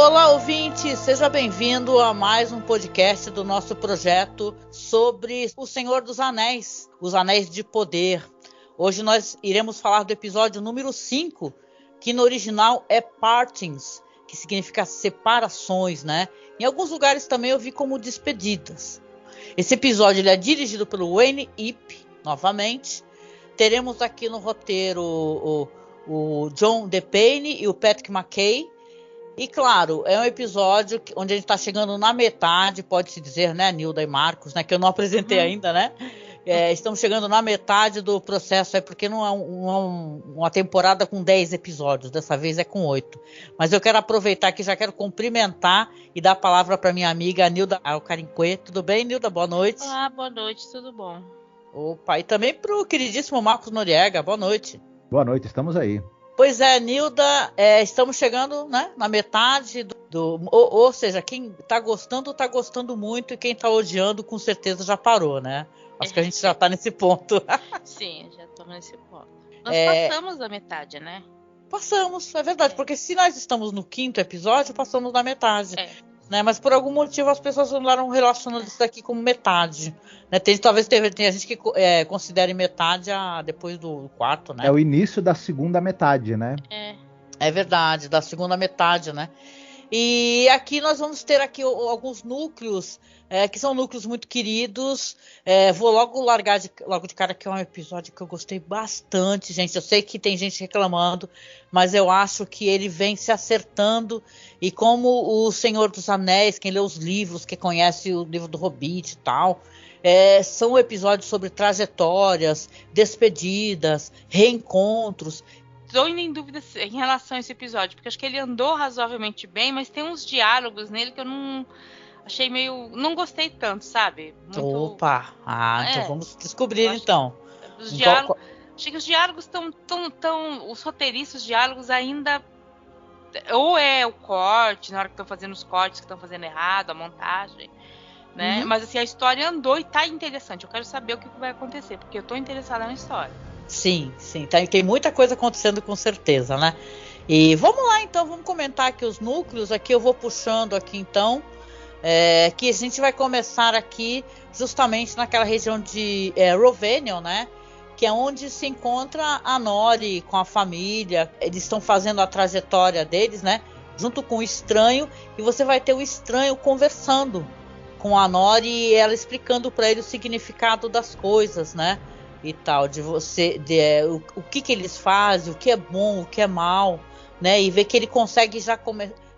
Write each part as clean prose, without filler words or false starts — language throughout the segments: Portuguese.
Olá, ouvinte! Seja bem-vindo a mais um podcast do nosso projeto sobre O Senhor dos Anéis, Os Anéis de Poder. Hoje nós iremos falar do episódio número 5, que no original é Partings, que significa separações, né? Em alguns lugares também eu vi como despedidas. Esse episódio ele é dirigido pelo Wayne Yip, novamente. Teremos aqui no roteiro o John DePayne e o Patrick McKay. E claro, é um episódio onde a gente está chegando na metade, pode-se dizer, né, Nilda e Marcos, né, que eu não apresentei ainda, né? Estamos chegando na metade do processo, porque não é uma temporada com 10 episódios, dessa vez é com 8. Mas eu quero aproveitar que já quero cumprimentar e dar a palavra para minha amiga Nilda Alcarinque. Tudo bem, Nilda? Boa noite. Olá, boa noite, tudo bom? Opa, e também para o queridíssimo Marcos Noriega. Boa noite. Boa noite, estamos aí. Pois é, Nilda, estamos chegando, né, na metade ou seja, quem está gostando muito, e quem está odiando com certeza já parou, né? Acho que a gente já está nesse ponto. Sim, já estamos nesse ponto. Nós passamos da metade, né? Passamos, é verdade, porque se nós estamos no 5º episódio, passamos da metade. Né? Mas por algum motivo as pessoas andaram relacionando isso daqui como metade. Né? Talvez tenha gente que considere metade depois do 4º, né? É o início da segunda metade, né? É verdade, da segunda metade, né? E aqui nós vamos ter aqui alguns núcleos, que são núcleos muito queridos. Vou logo largar logo de cara que é um episódio que eu gostei bastante, gente. Eu sei que tem gente reclamando, mas eu acho que ele vem se acertando. E como o Senhor dos Anéis, quem lê os livros, quem conhece o livro do Hobbit e tal, são episódios sobre trajetórias, despedidas, reencontros. Estou em dúvida em relação a esse episódio, porque acho que ele andou razoavelmente bem, mas tem uns diálogos nele que eu não achei meio... não gostei tanto, sabe? Opa! Então vamos descobrir então. Achei que os diálogos estão... os roteiristas, os diálogos ainda... Ou é o corte, na hora que estão fazendo os cortes que estão fazendo errado, a montagem, né? Mas assim, a história andou e tá interessante. Eu quero saber o que vai acontecer, porque eu tô interessada na história. Sim, tem muita coisa acontecendo com certeza, né? E vamos lá então, vamos comentar aqui os núcleos. Aqui eu vou puxando aqui então, que a gente vai começar aqui justamente naquela região de Rhovanion, né? Que é onde se encontra a Nori com a família. Eles estão fazendo a trajetória deles, né? Junto com o estranho, e você vai ter o estranho conversando com a Nori e ela explicando para ele o significado das coisas, né? E tal, o que eles fazem, o que é bom, o que é mal, né? E ver que ele consegue já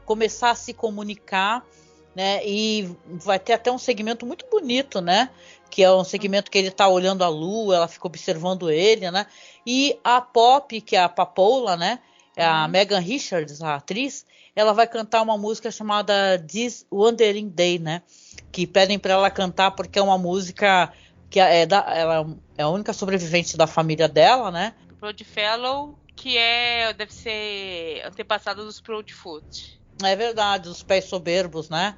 começar a se comunicar, né? E vai ter até um segmento muito bonito, né? Que é um segmento que ele tá olhando a lua, ela fica observando ele, né? E a Pop, que é a Papoula, né? A Megan Richards, a atriz, ela vai cantar uma música chamada This Wandering Day, né? Que pedem para ela cantar porque é uma música que ela é a única sobrevivente da família dela, né? Proudfellow, que deve ser antepassado dos Proudfoot. É verdade, os pés soberbos, né?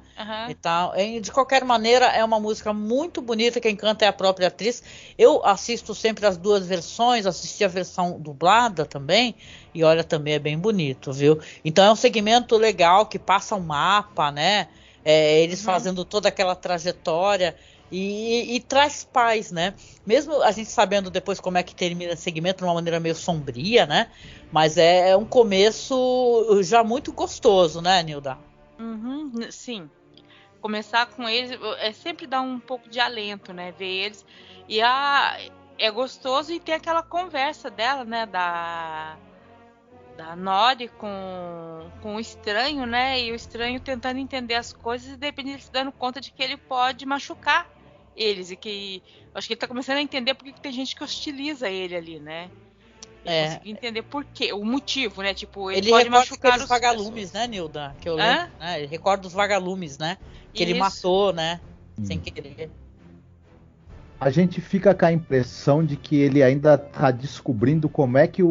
E tal. De qualquer maneira, é uma música muito bonita. Quem canta é a própria atriz. Eu assisto sempre as duas versões, assisti a versão dublada também, e olha, também é bem bonito, viu? Então é um segmento legal que passa um mapa, né? Eles fazendo toda aquela trajetória. E traz paz, né? Mesmo a gente sabendo depois como é que termina esse segmento de uma maneira meio sombria, né? Mas é um começo já muito gostoso, né, Nilda? Sim. Começar com eles sempre dá um pouco de alento, né? Ver eles. E é gostoso e tem aquela conversa dela, né? Da Nori com o estranho, né? E o estranho tentando entender as coisas e de repente ele se dando conta de que ele pode machucar eles. E que acho que ele tá começando a entender porque que tem gente que hostiliza ele ali, né? Ele conseguiu entender por quê, o motivo, né? Tipo, ele pode machucar os vagalumes, né, Nilda? Que eu lembro, né? Ele recorda os vagalumes, né? Que ele matou, né? Sem querer. A gente fica com a impressão de que ele ainda está descobrindo como é que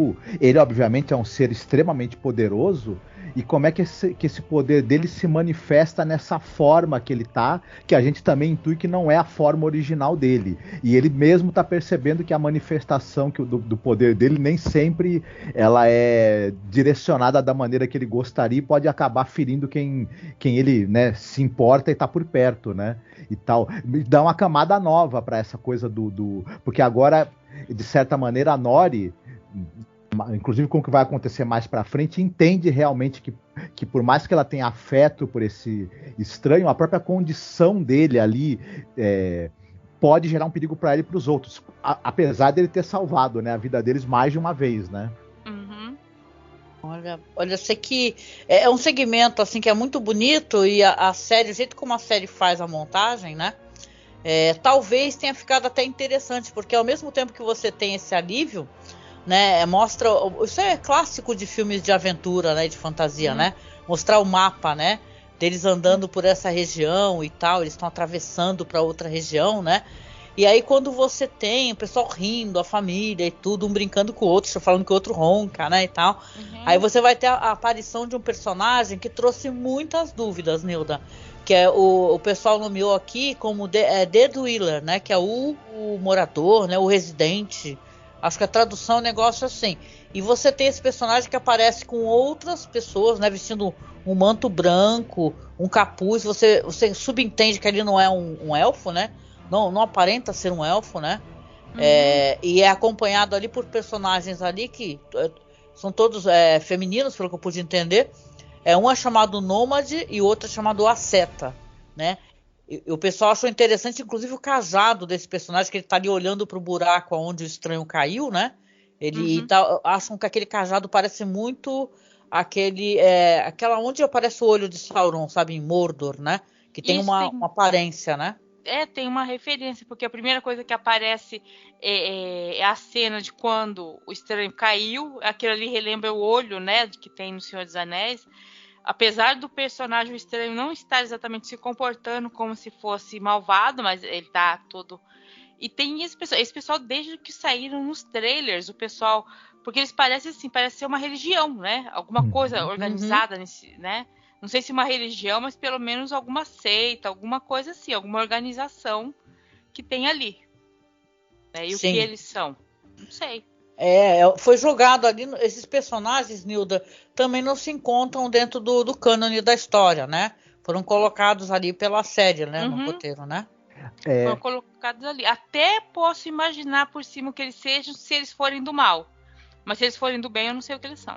ele obviamente é um ser extremamente poderoso e como é que esse poder dele se manifesta nessa forma que ele tá, que a gente também intui que não é a forma original dele. E ele mesmo tá percebendo que a manifestação do poder dele nem sempre ela é direcionada da maneira que ele gostaria e pode acabar ferindo quem ele, né, se importa e tá por perto, né? E tal. Dá uma camada nova para essa coisa porque agora, de certa maneira, a Nori, inclusive com o que vai acontecer mais para frente, entende realmente que por mais que ela tenha afeto por esse estranho, a própria condição dele ali pode gerar um perigo para ele e para os outros, apesar dele ter salvado, né, a vida deles mais de uma vez, né? Uhum. Olha, eu sei que é um segmento assim que é muito bonito e a série, o jeito como a série faz a montagem, né? Talvez tenha ficado até interessante, porque ao mesmo tempo que você tem esse alívio, né, mostra, isso é clássico de filmes de aventura, né, de fantasia, né? Mostrar o mapa, né, deles andando por essa região e tal, eles estão atravessando para outra região, né? E aí quando você tem o pessoal rindo, a família e tudo, um brincando com o outro, falando que o outro ronca, né, e tal. Aí você vai ter a aparição de um personagem que trouxe muitas dúvidas, Nilda, que é o pessoal nomeou aqui como Dead Wheeler, né, que é o morador, né, o residente. Acho que a tradução é um negócio assim. E você tem esse personagem que aparece com outras pessoas, né, vestindo um manto branco, um capuz. Você subentende que ele não é um elfo, né? Não aparenta ser um elfo, né? E é acompanhado ali por personagens ali que são todos femininos, pelo que eu pude entender. Um é chamado Nômade e o outro é chamado Asceta, né? E o pessoal achou interessante, inclusive, o cajado desse personagem, que ele tá ali olhando pro buraco onde o estranho caiu, né? Acham que aquele cajado parece muito aquela onde aparece o olho de Sauron, sabe? Em Mordor, né? Que tem uma aparência, né? Tem uma referência, porque a primeira coisa que aparece é a cena de quando o estranho caiu. Aquilo ali relembra o olho, né, que tem no Senhor dos Anéis. Apesar do personagem, o estranho, não estar exatamente se comportando como se fosse malvado, mas ele tá todo... E tem esse pessoal desde que saíram nos trailers, o pessoal... Porque eles parecem assim, parece ser uma religião, né? Alguma coisa organizada nesse, né? Não sei se uma religião, mas pelo menos alguma seita, alguma coisa assim, alguma organização que tem ali. Né? E Sim. o que eles são? Não sei. Foi jogado ali, esses personagens, Nilda, também não se encontram dentro do cânone da história, né? Foram colocados ali pela série, né? No roteiro, né? Foram colocados ali. Até posso imaginar por cima o que eles sejam se eles forem do mal. Mas se eles forem do bem, eu não sei o que eles são.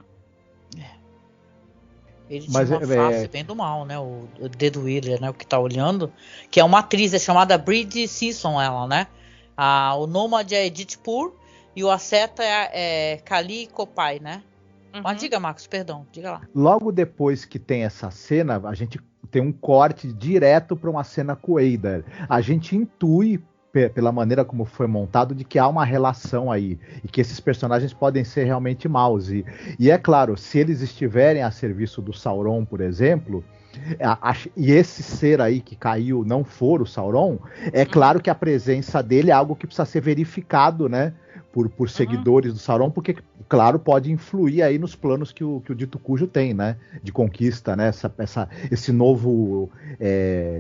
Ele tinha uma face bem do mal, né? O Dead Wheeler, né? O que tá olhando. Que é uma atriz, chamada Bridie Simpson, ela, né? O Nômade é Edith Pur e o Asceta é Kali Kopai, né? Mas diga, Marcos, perdão, diga lá. Logo depois que tem essa cena, a gente tem um corte direto para uma cena com o Eider. A gente intui, pela maneira como foi montado, de que há uma relação aí, e que esses personagens podem ser realmente maus. E é claro, se eles estiverem a serviço do Sauron, por exemplo, e esse ser aí que caiu não for o Sauron, é claro que a presença dele é algo que precisa ser verificado, né? Por seguidores do Sauron, porque, claro, pode influir aí nos planos que o Dito Cujo tem, né? De conquista, né? Esse novo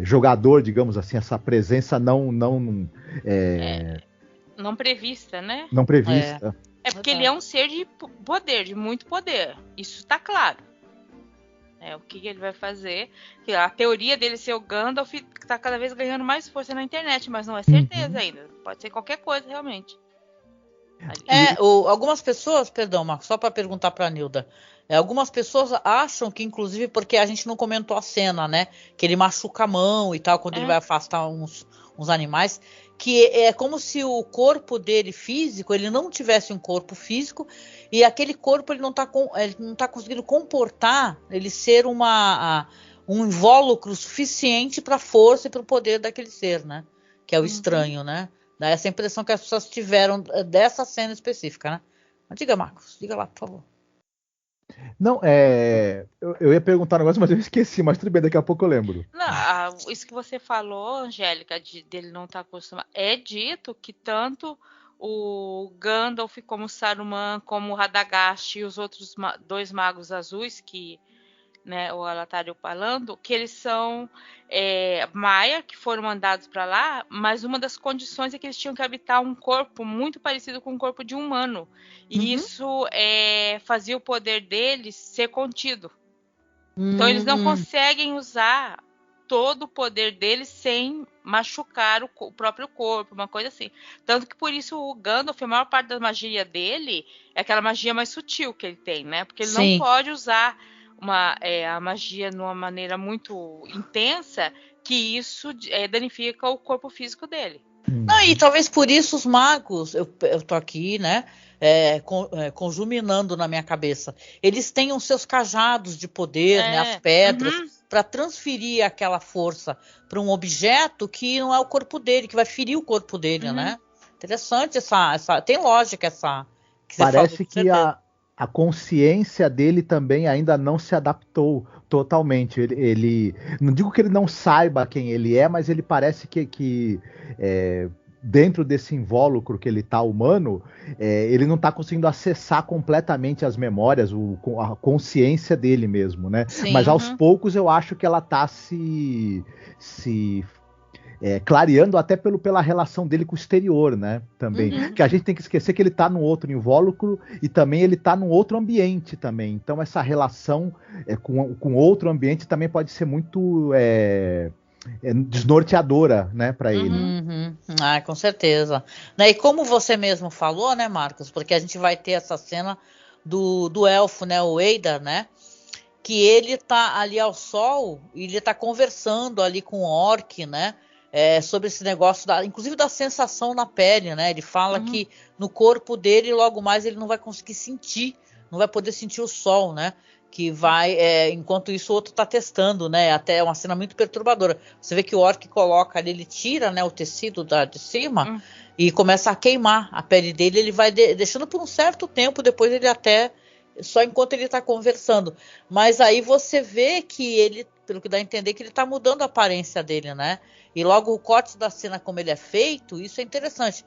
jogador, digamos assim, essa presença não prevista, né? Não prevista. Porque ele é um ser de poder, de muito poder. Isso tá claro. O que ele vai fazer? A teoria dele ser o Gandalf tá cada vez ganhando mais força na internet, mas não é certeza ainda. Pode ser qualquer coisa, realmente. Algumas pessoas, perdão, Marcos, só para perguntar para a Nilda, algumas pessoas acham que, inclusive, porque a gente não comentou a cena, né? Que ele machuca a mão e tal, quando ele vai afastar uns animais, que é como se o corpo dele físico, ele não tivesse um corpo físico, e aquele corpo ele não tá conseguindo comportar, ele ser um invólucro suficiente para a força e para o poder daquele ser, né? Que é o estranho, né? Dá essa impressão que as pessoas tiveram dessa cena específica, né? Mas diga, Marcos, diga lá, por favor. Não, eu ia perguntar um negócio, mas eu esqueci, mas tudo bem, daqui a pouco eu lembro. Não, isso que você falou, Angélica, dele não estar acostumado, é dito que tanto o Gandalf como o Saruman, como o Radagast e os outros dois magos azuis que né, o Alatari falando, que eles são Maia, que foram mandados para lá, mas uma das condições é que eles tinham que habitar um corpo muito parecido com o corpo de um humano. E isso fazia o poder deles ser contido. Então eles não conseguem usar todo o poder deles sem machucar o próprio corpo, uma coisa assim. Tanto que por isso o Gandalf, a maior parte da magia dele é aquela magia mais sutil que ele tem, né? Porque ele não pode usar a magia de uma maneira muito intensa, que isso danifica o corpo físico dele. Não, e talvez por isso os magos, eu tô aqui, né, conjuminando na minha cabeça, eles tenham seus cajados de poder, né, as pedras, para transferir aquela força para um objeto que não é o corpo dele, que vai ferir o corpo dele, né? Interessante tem lógica essa. Que parece que a consciência dele também ainda não se adaptou totalmente. Ele não digo que ele não saiba quem ele é, mas ele parece que dentro desse invólucro que ele está humano, ele não está conseguindo acessar completamente as memórias, a consciência dele mesmo, né? Sim, mas aos poucos eu acho que ela está se clareando até pela relação dele com o exterior, né? Também. Que a gente tem que esquecer que ele está num outro invólucro e também ele está num outro ambiente também. Então essa relação com outro ambiente também pode ser muito desnorteadora, né, para ele. Com certeza. Né, e como você mesmo falou, né, Marcos? Porque a gente vai ter essa cena do elfo, né, o Eidar, né? Que ele tá ali ao sol e ele tá conversando ali com o orc, né? Sobre esse negócio, inclusive da sensação na pele, né? Ele fala que no corpo dele, logo mais, ele não vai conseguir sentir, não vai poder sentir o sol, né? Que vai, enquanto isso o outro tá testando, né? Até é uma cena muito perturbadora. Você vê que o orc coloca ali, ele tira, né, o tecido de cima e começa a queimar a pele dele, ele vai deixando por um certo tempo, depois ele até, só enquanto ele tá conversando. Mas aí você vê que ele, pelo que dá a entender, que ele tá mudando a aparência dele, né? E logo o corte da cena como ele é feito, isso é interessante.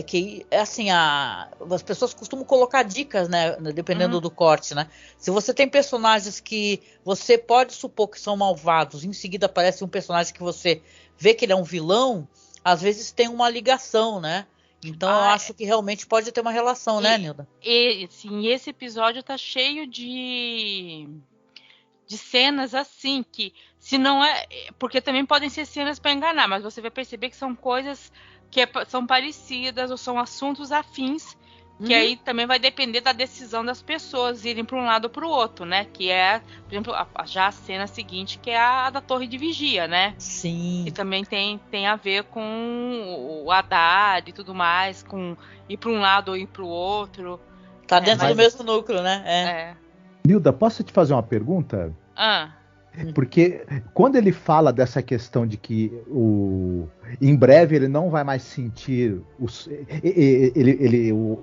Que assim, as pessoas costumam colocar dicas, né, dependendo do corte, né? Se você tem personagens que você pode supor que são malvados, em seguida aparece um personagem que você vê que ele é um vilão, às vezes tem uma ligação, né? Então eu acho que realmente pode ter uma relação, né, Nilda? Sim, esse episódio tá cheio de cenas assim, que se não porque também podem ser cenas para enganar, mas você vai perceber que são coisas que são parecidas ou são assuntos afins, que aí também vai depender da decisão das pessoas irem para um lado ou para o outro, né? Que por exemplo, já a cena seguinte, que é a da Torre de Vigia, né? Sim. Que também tem a ver com o Haddad e tudo mais, com ir para um lado ou ir para o outro. Tá dentro do mesmo núcleo, né? Nilda, posso te fazer uma pergunta? Porque quando ele fala dessa questão de que em breve ele não vai mais sentir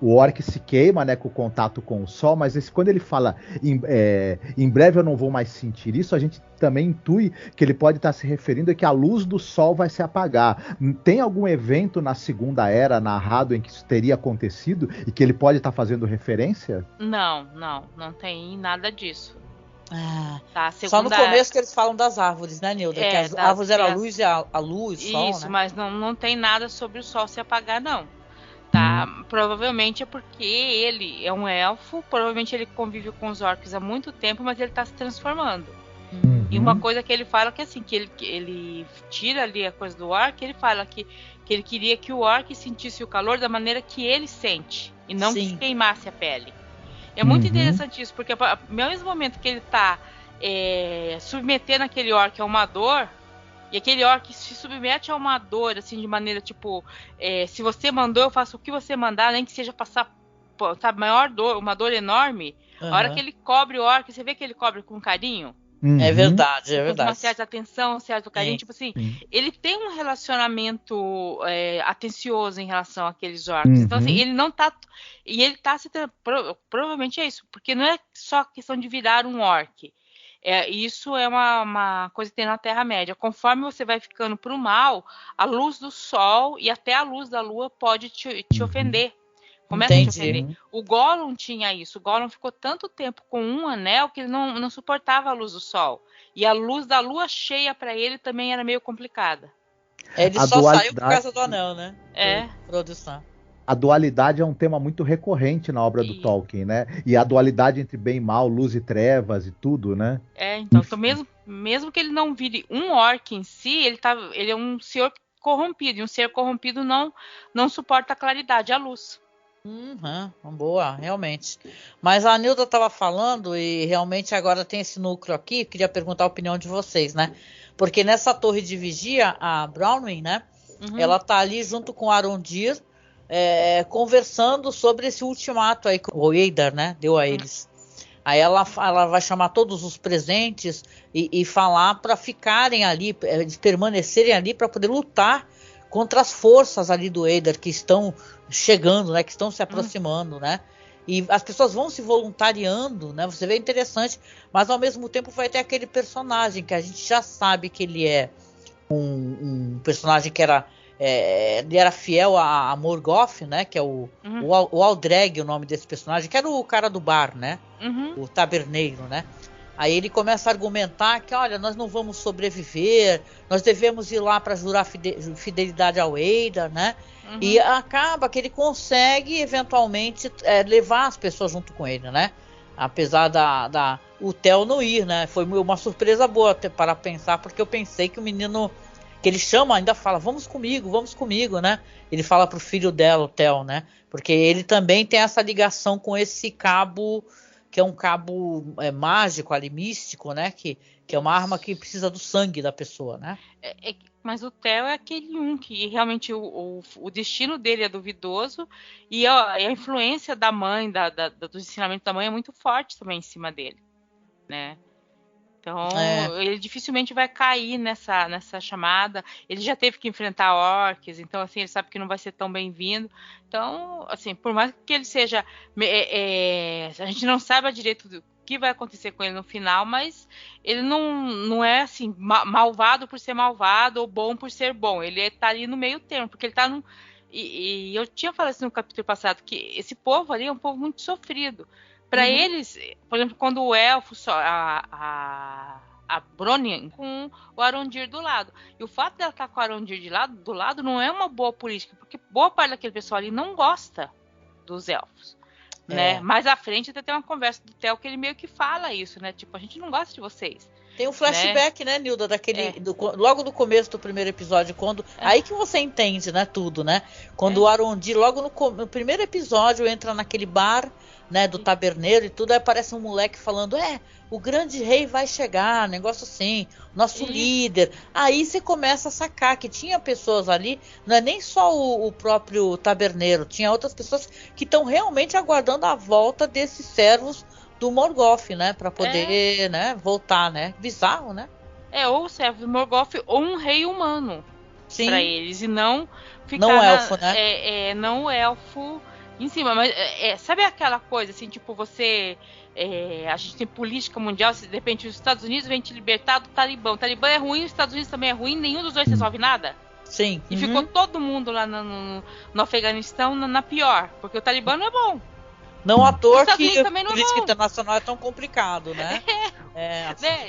o orc se queima, né, com o contato com o sol, mas quando ele fala em breve eu não vou mais sentir isso, a gente também intui que ele pode estar se referindo a que a luz do sol vai se apagar. Tem algum evento na Segunda Era narrado em que isso teria acontecido e que ele pode estar fazendo referência? Não tem nada disso. Só no começo que eles falam das árvores, né, Nilda? Que as árvores eram a luz e a luz, o sol, isso, né? mas não tem nada sobre o sol se apagar, não. Provavelmente é porque ele é um elfo, provavelmente ele convive com os orcs há muito tempo, mas ele está se transformando. E uma coisa que ele fala que assim, que ele tira ali a coisa do orc, ele fala que ele queria que o orc sentisse o calor da maneira que ele sente, e não que queimasse a pele. É muito interessante isso, porque ao mesmo momento que ele tá submetendo aquele orc a uma dor, e aquele orc se submete a uma dor, assim, de maneira, tipo, se você mandou, eu faço o que você mandar, nem que seja passar, sabe, maior dor, uma dor enorme. A hora que ele cobre o orc, você vê que ele cobre com carinho? É verdade, é verdade. Com uma certa atenção, um certo carinho, tipo assim, ele tem um relacionamento atencioso em relação àqueles orcs. Então, assim, ele não tá... E ele tá se... Provavelmente é isso, porque não é só questão de virar um orc. Isso é uma coisa que tem na Terra-média. Conforme você vai ficando pro mal, a luz do sol e até a luz da lua pode te ofender. Começa a Entendi. entender. O Gollum tinha isso. O Gollum ficou tanto tempo com um anel que ele não suportava a luz do sol. E a luz da lua cheia para ele também era meio complicada. Ele A só saiu por dualidade- causa do anel, né? É. Produção. A dualidade é um tema muito recorrente na obra do E- Tolkien, né? E a dualidade entre bem e mal, luz e trevas e tudo, né? Então mesmo que ele não vire um orc em si, ele é um senhor corrompido. E um ser corrompido não suporta a claridade, a luz. Boa, realmente. Mas a Nilda estava falando e realmente agora tem esse núcleo aqui. Queria perguntar a opinião de vocês, né? Porque nessa torre de vigia, a Bronwyn, né? Ela tá ali junto com Arondir, conversando sobre esse ultimato aí que o Eidar, né? Deu a eles. Aí ela vai chamar todos os presentes e falar para ficarem ali, permanecerem ali para poder lutar contra as forças ali do Eidar que estão chegando, né? Que estão se aproximando, né? E as pessoas vão se voluntariando, né? Você vê interessante, mas ao mesmo tempo vai ter aquele personagem que a gente já sabe que ele é um personagem que ele era fiel a Morgoth, né? Que é o Aldreg, o nome desse personagem, que era o cara do bar, né? O taberneiro, né? Aí ele começa a argumentar que, olha, nós não vamos sobreviver, nós devemos ir lá para jurar fidelidade ao Eidar, né? E acaba que ele consegue, eventualmente, levar as pessoas junto com ele, né? Apesar o Theo não ir, né? Foi uma surpresa boa para pensar, porque eu pensei que o menino, que ele chama, ainda fala, vamos comigo, né? Ele fala pro filho dela, o Theo, né? Porque ele também tem essa ligação com esse cabo, que é um cabo mágico ali, místico, né? Que é uma arma que precisa do sangue da pessoa, né? Mas o Theo é aquele que realmente o destino dele é duvidoso e a influência da mãe, do ensinamento da mãe é muito forte também em cima dele, né? Então, ele dificilmente vai cair nessa chamada. Ele já teve que enfrentar orcs, então, assim, ele sabe que não vai ser tão bem-vindo. Então, assim, por mais que ele seja... a gente não sabe a direito do que vai acontecer com ele no final, mas ele não é, assim, malvado por ser malvado ou bom por ser bom. Ele tá ali no meio termo, porque ele tá num... E eu tinha falado isso no capítulo passado, que esse povo ali é um povo muito sofrido. Para eles, por exemplo, quando o elfo, a Bronwyn com o Arondir do lado. E o fato dela estar com o Arondir do lado não é uma boa política, porque boa parte daquele pessoal ali não gosta dos elfos. Né? Mais à frente até tem uma conversa do Theo que ele meio que fala isso, né? Tipo, a gente não gosta de vocês. Tem um flashback, né, Nilda, logo do começo do primeiro episódio, aí que você entende, né, tudo, né? Quando o Arondir, logo no primeiro episódio, entra naquele bar, né, do taberneiro e tudo, aí aparece um moleque falando, o grande rei vai chegar, negócio assim, nosso líder. Aí você começa a sacar que tinha pessoas ali, não é nem só o próprio taberneiro, tinha outras pessoas que estão realmente aguardando a volta desses servos do Morgoth, né, para poder, né, voltar, né, bizarro, né? Ou o servo do Morgoth ou um rei humano para eles, e não ficar não elfo, né? Não elfo em cima, mas sabe aquela coisa assim, tipo, você a gente tem política mundial, se de repente os Estados Unidos vêm te libertar do Talibã. O Talibã é ruim, os Estados Unidos também é ruim, nenhum dos dois resolve nada. Sim. E ficou todo mundo lá no Afeganistão na pior, porque o Talibã não é bom. Não à toa que a política internacional é tão complicado, né?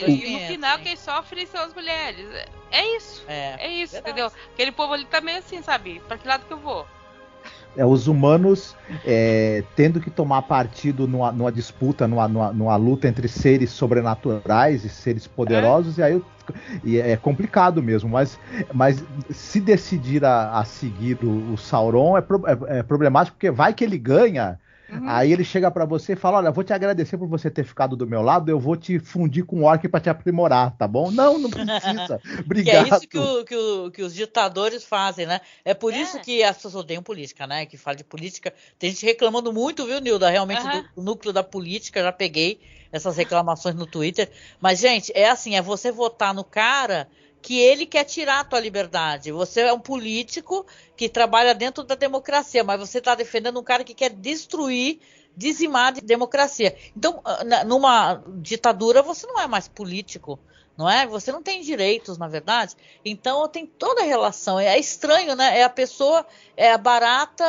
E no final quem sofre são as mulheres. É isso, entendeu? Aquele povo ali tá meio assim, sabe? Pra que lado que eu vou? Os humanos tendo que tomar partido numa disputa, numa luta entre seres sobrenaturais e seres poderosos, e é complicado mesmo, mas se decidir a seguir o Sauron é problemático, porque vai que ele ganha. Aí ele chega pra você e fala, olha, vou te agradecer por você ter ficado do meu lado, eu vou te fundir com o orc pra te aprimorar, tá bom? Não precisa, obrigado. Que é isso que os ditadores fazem, né? É por isso que as pessoas odeiam política, né? Que fala de política, tem gente reclamando muito, viu, Nilda? Realmente do núcleo da política, já peguei essas reclamações no Twitter. Mas, gente, é assim, é você votar no cara que ele quer tirar a tua liberdade. Você é um político que trabalha dentro da democracia, mas você está defendendo um cara que quer destruir, dizimar a democracia. Então, numa ditadura, você não é mais político, não é? Você não tem direitos, na verdade. Então tem toda a relação. É estranho, né? É a pessoa, é a barata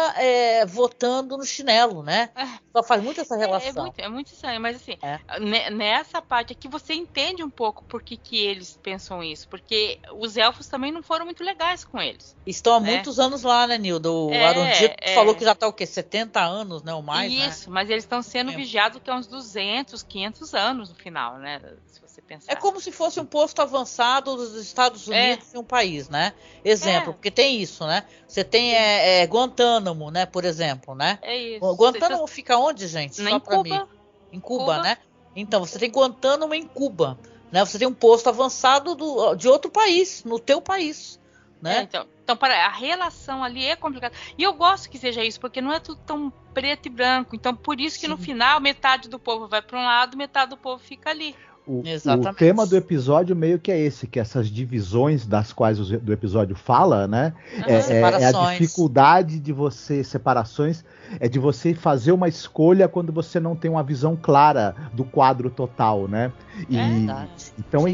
votando no chinelo, né? Só faz muito essa relação. É muito estranho, mas assim, É. nessa parte aqui você entende um pouco por que eles pensam isso, porque os elfos também não foram muito legais com eles. Estão há muitos anos lá, né, Nilda? O Arondir falou que já está o quê? 70 anos, né? Ou mais, isso, né? mas eles estão sendo vigiados que há uns 200, 500 anos no final, né? Se você pensar. É como se fosse um posto avançado dos Estados Unidos em um país, né? Exemplo, porque tem isso, né? Você tem Guantánamo, né? Por exemplo, né? É isso. Guantánamo fica onde, gente? Só para mim. Em Cuba, né? Então, você tem Guantánamo em Cuba, né? Você tem um posto avançado de outro país, no teu país, né? Então, a relação ali é complicada. E eu gosto que seja isso, porque não é tudo tão preto e branco. Então, por isso que no final, metade do povo vai para um lado, metade do povo fica ali. O tema do episódio meio que é esse, que essas divisões das quais do episódio fala, né? É a dificuldade de você, separações, é de você fazer uma escolha quando você não tem uma visão clara do quadro total, né? Então,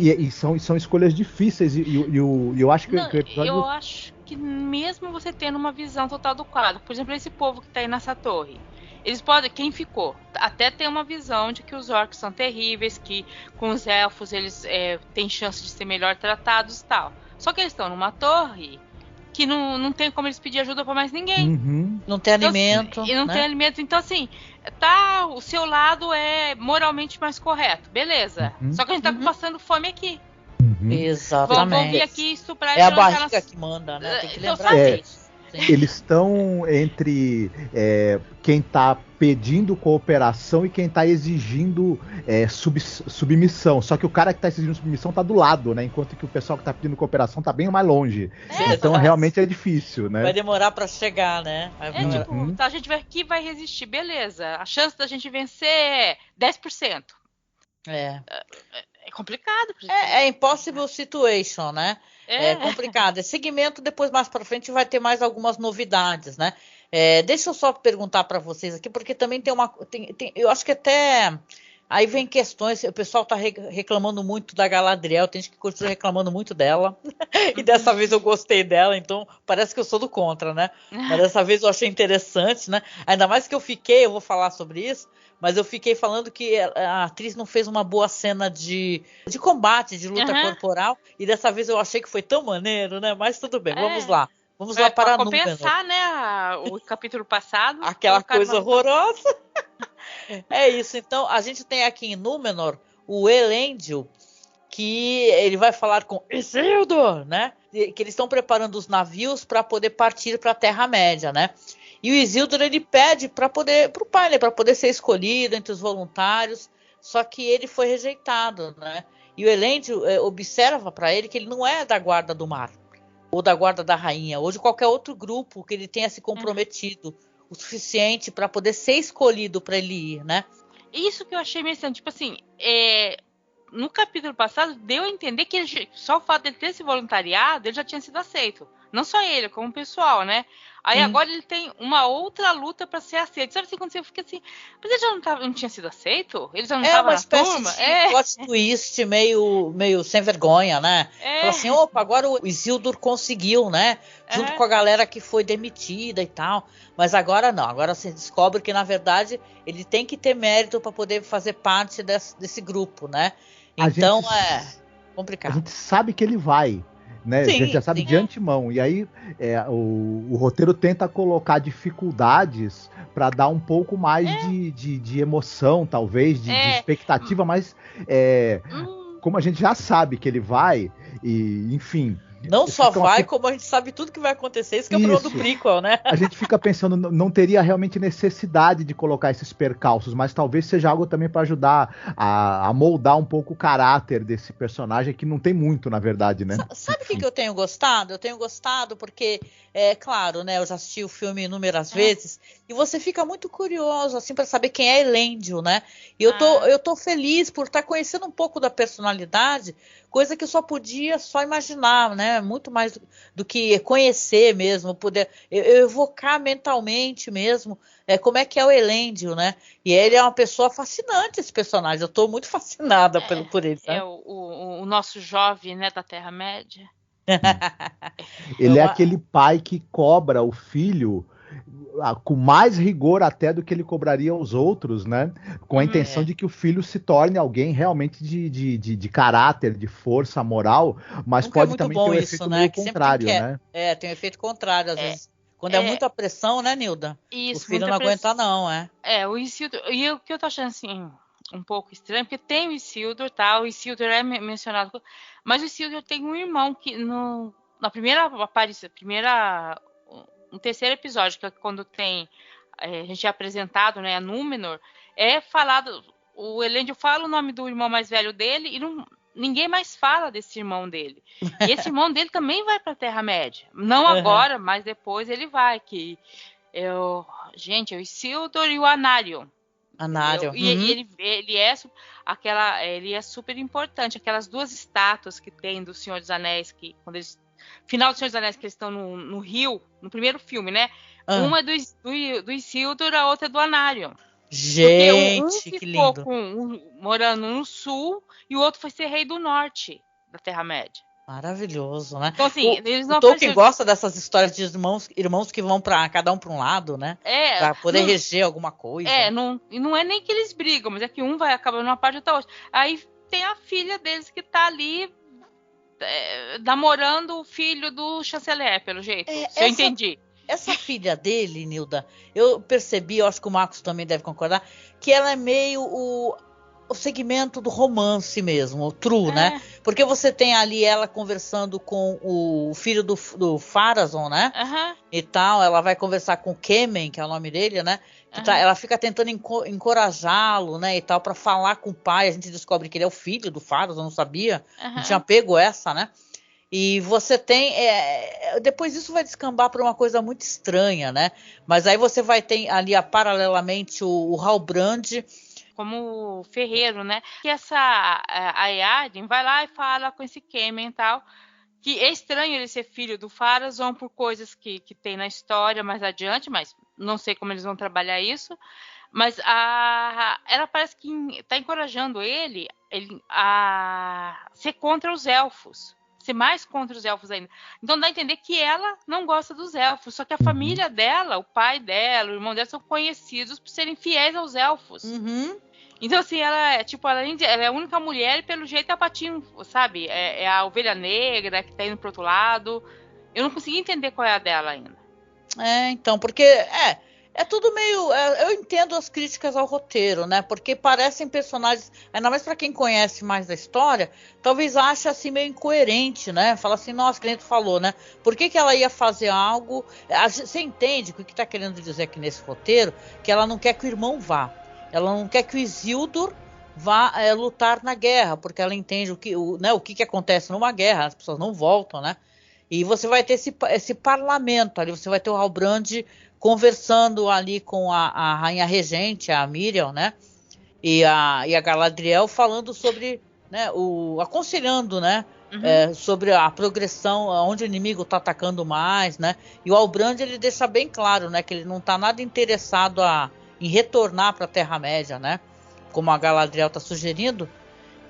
são escolhas difíceis, e eu acho que o episódio... Eu acho que mesmo você tendo uma visão total do quadro, por exemplo, esse povo que tá aí nessa torre, eles podem, quem ficou, até tem uma visão de que os orcs são terríveis, que com os elfos eles têm chance de ser melhor tratados e tal. Só que eles estão numa torre que não tem como eles pedir ajuda para mais ninguém. Uhum. Não tem alimento. E não tem alimento. Então, assim, o seu lado é moralmente mais correto. Beleza. Só que a gente tá passando fome aqui. Exatamente. Vamos vir aqui estuprar. É a barriga que manda, né? Tem que lembrar disso. Eles estão entre quem está pedindo cooperação e quem está exigindo submissão. Só que o cara que está exigindo submissão está do lado, né? Enquanto que o pessoal que está pedindo cooperação está bem mais longe. Então realmente é difícil, né? Vai demorar para chegar, né? A gente vai aqui, vai resistir, beleza. A chance da gente vencer é 10%. É complicado. É impossible situation, né? É complicado. Esse segmento, depois mais para frente, vai ter mais algumas novidades, né? Deixa eu só perguntar para vocês aqui, porque também eu acho que até aí vem questões, o pessoal está reclamando muito da Galadriel, tem gente que continua reclamando muito dela, e dessa vez eu gostei dela, então parece que eu sou do contra, né? Mas dessa vez eu achei interessante, né? Ainda mais que eu vou falar sobre isso, mas eu fiquei falando que a atriz não fez uma boa cena de combate, de luta corporal, e dessa vez eu achei que foi tão maneiro, né? Mas tudo bem, vamos lá. Vamos lá para compensar, né, o capítulo passado. Aquela coisa horrorosa. É isso, então a gente tem aqui em Númenor o Elendil, que ele vai falar com Isildur, né? Que eles estão preparando os navios para poder partir para a Terra-média, né? E o Isildur ele pede para o pai, né, para poder ser escolhido entre os voluntários, só que ele foi rejeitado, né? E o Elendil observa para ele que ele não é da Guarda do Mar, ou da Guarda da Rainha, ou de qualquer outro grupo que ele tenha se comprometido o suficiente para poder ser escolhido para ele ir, né? Isso que eu achei meio estranho, tipo assim, no capítulo passado deu a entender que só o fato de ele ter esse voluntariado, ele já tinha sido aceito. Não só ele, como o pessoal, né? Aí agora ele tem uma outra luta para ser aceito. Sabe o que aconteceu? Eu fiquei assim, mas ele já não tinha sido aceito? Ele já não estava na turma? É uma espécie de plot twist meio sem vergonha, né? Fala assim, opa, agora o Isildur conseguiu, né? Junto com a galera que foi demitida e tal. Mas agora não, agora você descobre que na verdade ele tem que ter mérito para poder fazer parte desse grupo, né? Então é complicado. A gente sabe que ele vai. Né? A gente já sabe de antemão. E aí o roteiro tenta colocar dificuldades para dar um pouco mais de emoção, talvez, de expectativa, mas como a gente já sabe que ele vai, e enfim. Não só vai, como a gente sabe tudo que vai acontecer, isso que é o problema do prequel, né? A gente fica pensando, não teria realmente necessidade de colocar esses percalços, mas talvez seja algo também para ajudar a moldar um pouco o caráter desse personagem, que não tem muito, na verdade, né? Sabe o que eu tenho gostado? Eu tenho gostado porque, claro, né, eu já assisti o filme inúmeras vezes, e você fica muito curioso, assim, para saber quem é Elendil, né? E eu tô feliz por estar conhecendo um pouco da personalidade, coisa que eu só podia imaginar, né? Muito mais do que conhecer mesmo, poder eu evocar mentalmente mesmo como é que é o Elendil, né? E ele é uma pessoa fascinante, esse personagem. Eu estou muito fascinada por ele, É sabe? o nosso jovem, né, da Terra-média. Ele é aquele pai que cobra o filho com mais rigor até do que ele cobraria os outros, né? Com a intenção de que o filho se torne alguém realmente de caráter, de força moral, mas Nunca pode muito também ter bom o isso, efeito né? meio Que sempre tem contrário, né? tem um efeito contrário, às É, vezes. Quando é muita pressão, né, Nilda? O Isso, filho muita não aguenta, pressão. não, é? O Isildur. E o que eu tô achando assim, um pouco estranho, porque tem o Isildur, tá? O Isildur é mencionado. Mas o Isildur tem um irmão que na primeira aparição, no terceiro episódio, que é quando tem. A gente é apresentado, né, a Númenor, é falado. O Elendil fala o nome do irmão mais velho dele e ninguém mais fala desse irmão dele. E esse irmão dele também vai para a Terra-média. Não agora, mas depois ele vai. Gente, é o Isildur e o Anarion. Anarion. E ele é super importante. Aquelas duas estátuas que tem do Senhor dos Anéis, que quando eles. Final do Senhor dos Anéis, que eles estão no rio, no primeiro filme, né? Uma é do Isildur, a outra é do Anarion. Porque um Gente, que ficou lindo. morando no sul e o outro foi ser rei do norte da Terra-média. Maravilhoso, né? Então, assim, eles não o Tolkien apareceram. gosta dessas histórias de irmãos que vão para cada um para um lado, né? Para poder reger alguma coisa. Não é nem que eles brigam, mas é que um vai acabar numa parte e outra outra. Aí tem a filha deles que tá ali namorando o filho do chanceler, pelo jeito. Eu entendi. Essa filha dele, Nilda, eu percebi, eu acho que o Marcos também deve concordar, que ela é meio o segmento do romance mesmo, o true, né? Porque você tem ali ela conversando com o filho do Pharazôn, né? E tal, ela vai conversar com o Kemen, que é o nome dele, né? Ela fica tentando encorajá-lo, né? E tal, para falar com o pai. A gente descobre que ele é o filho do Pharazôn, não sabia. Não tinha pego essa, né? E você tem. Depois isso vai descambar para uma coisa muito estranha, né? Mas aí você vai ter ali paralelamente o Halbrand. Como ferreiro, né? Que a Earien vai lá e fala com esse Kemen e tal. Que é estranho ele ser filho do Pharazôn por coisas que tem na história mais adiante, mas não sei como eles vão trabalhar isso. Mas ela parece que está encorajando ele a ser contra os elfos. Ser mais contra os elfos ainda. Então dá a entender que ela não gosta dos elfos. Só que a família dela, o pai dela, o irmão dela, são conhecidos por serem fiéis aos elfos. Então, assim, ela é a única mulher e pelo jeito é a patinho, sabe? É a ovelha negra que tá indo pro outro lado. Eu não consegui entender qual é a dela ainda. Então, porque é tudo meio. Eu entendo as críticas ao roteiro, né? Porque parecem personagens, ainda mais para quem conhece mais da história, talvez ache assim meio incoerente, né? Fala assim, nossa, que nem tu falou, né? Por que ela ia fazer algo? Você entende o que está querendo dizer aqui nesse roteiro? Que ela não quer que o irmão vá. Ela não quer que o Isildur vá lutar na guerra, porque ela entende o que acontece numa guerra, as pessoas não voltam, né? E você vai ter esse parlamento ali, você vai ter o Halbrand conversando ali com a rainha regente, a Miriel, né? E a Galadriel falando sobre, né? Aconselhando, né? Sobre a progressão, onde o inimigo está atacando mais, né? E o Halbrand ele deixa bem claro, né? Que ele não está nada interessado em retornar para a Terra-média, né? Como a Galadriel está sugerindo.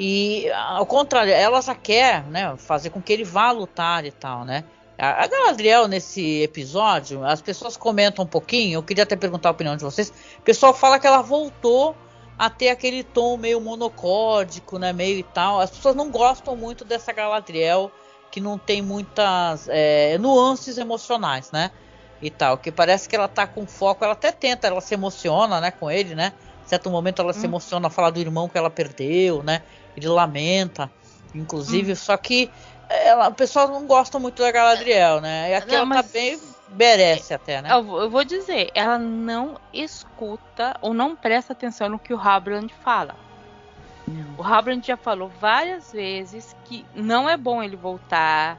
E ao contrário, ela já quer, né, fazer com que ele vá lutar e tal, né? A Galadriel, nesse episódio, as pessoas comentam um pouquinho, eu queria até perguntar a opinião de vocês. O pessoal fala que ela voltou a ter aquele tom meio monocórdico, né, meio e tal. As pessoas não gostam muito dessa Galadriel, que não tem muitas nuances emocionais, né? E tal, que parece que ela tá com foco, ela até tenta, ela se emociona, né, com ele, né? Em certo momento ela se emociona a falar do irmão que ela perdeu, né? Ele lamenta, inclusive, só que o pessoal não gosta muito da Galadriel, né? E aqui ela tá bem merece até, né? Eu vou dizer, ela não escuta ou não presta atenção no que o Halbrand fala. O Halbrand já falou várias vezes que não é bom ele voltar.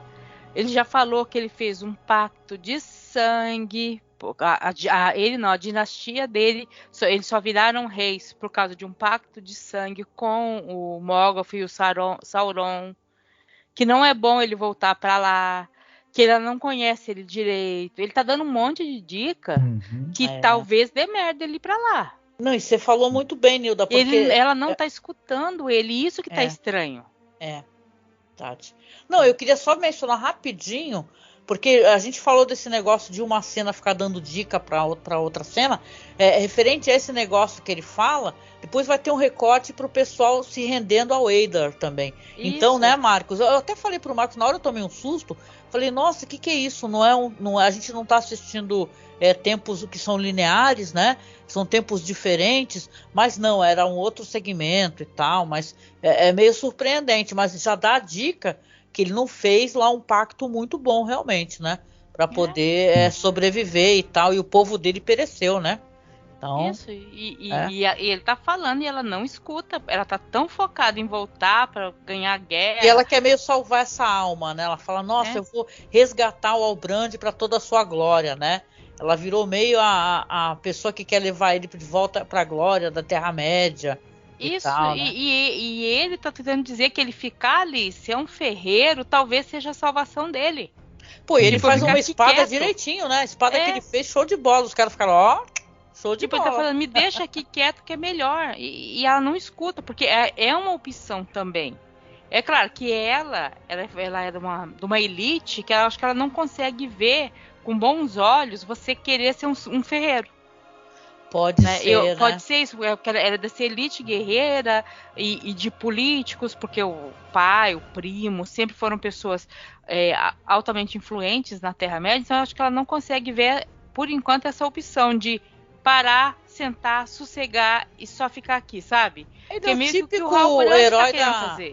Ele já falou que ele fez um pacto de sangue. A dinastia dele, eles só viraram reis por causa de um pacto de sangue com o Morgoth e o Sauron. que não é bom ele voltar pra lá, que ela não conhece ele direito. Ele tá dando um monte de dica que talvez dê merda ele ir pra lá. Não, e você falou muito bem, Nilda, porque... Ela não tá escutando ele, isso que tá estranho. Tati. Não, eu queria só mencionar rapidinho, porque a gente falou desse negócio de uma cena ficar dando dica para outra cena, referente a esse negócio que ele fala, depois vai ter um recorte para o pessoal se rendendo ao Eidar também. Isso. Então, né, Marcos, eu até falei pro Marcos, na hora eu tomei um susto, falei, nossa, o que é isso? A gente não tá assistindo tempos que são lineares, né? São tempos diferentes, mas não, era um outro segmento e tal, mas é meio surpreendente, mas já dá a dica que ele não fez lá um pacto muito bom realmente, né? Para poder sobreviver e tal, e o povo dele pereceu, né? Então, isso, e ele tá falando e ela não escuta, ela tá tão focada em voltar para ganhar a guerra. E ela quer meio salvar essa alma, né? Ela fala, nossa, eu vou resgatar o Halbrand para toda a sua glória, né? Ela virou meio a pessoa que quer levar ele de volta para a glória da Terra-média. Isso, tal, né? e ele tá tentando dizer que ele ficar ali, ser um ferreiro, talvez seja a salvação dele. Pô, ele faz uma espada direitinho, né? A espada que ele fez, show de bola. Os caras ficaram, ó, show de bola. Ele tá falando, me deixa aqui quieto que é melhor. E ela não escuta, porque é uma opção também. É claro que ela é de uma elite que acho que ela não consegue ver com bons olhos você querer ser um ferreiro. Pode ser, né? Pode ser isso, porque ela é dessa elite guerreira e de políticos, porque o pai, o primo, sempre foram pessoas altamente influentes na Terra-média, então eu acho que ela não consegue ver, por enquanto, essa opção de parar, sentar, sossegar e só ficar aqui, sabe? Ele é o típico herói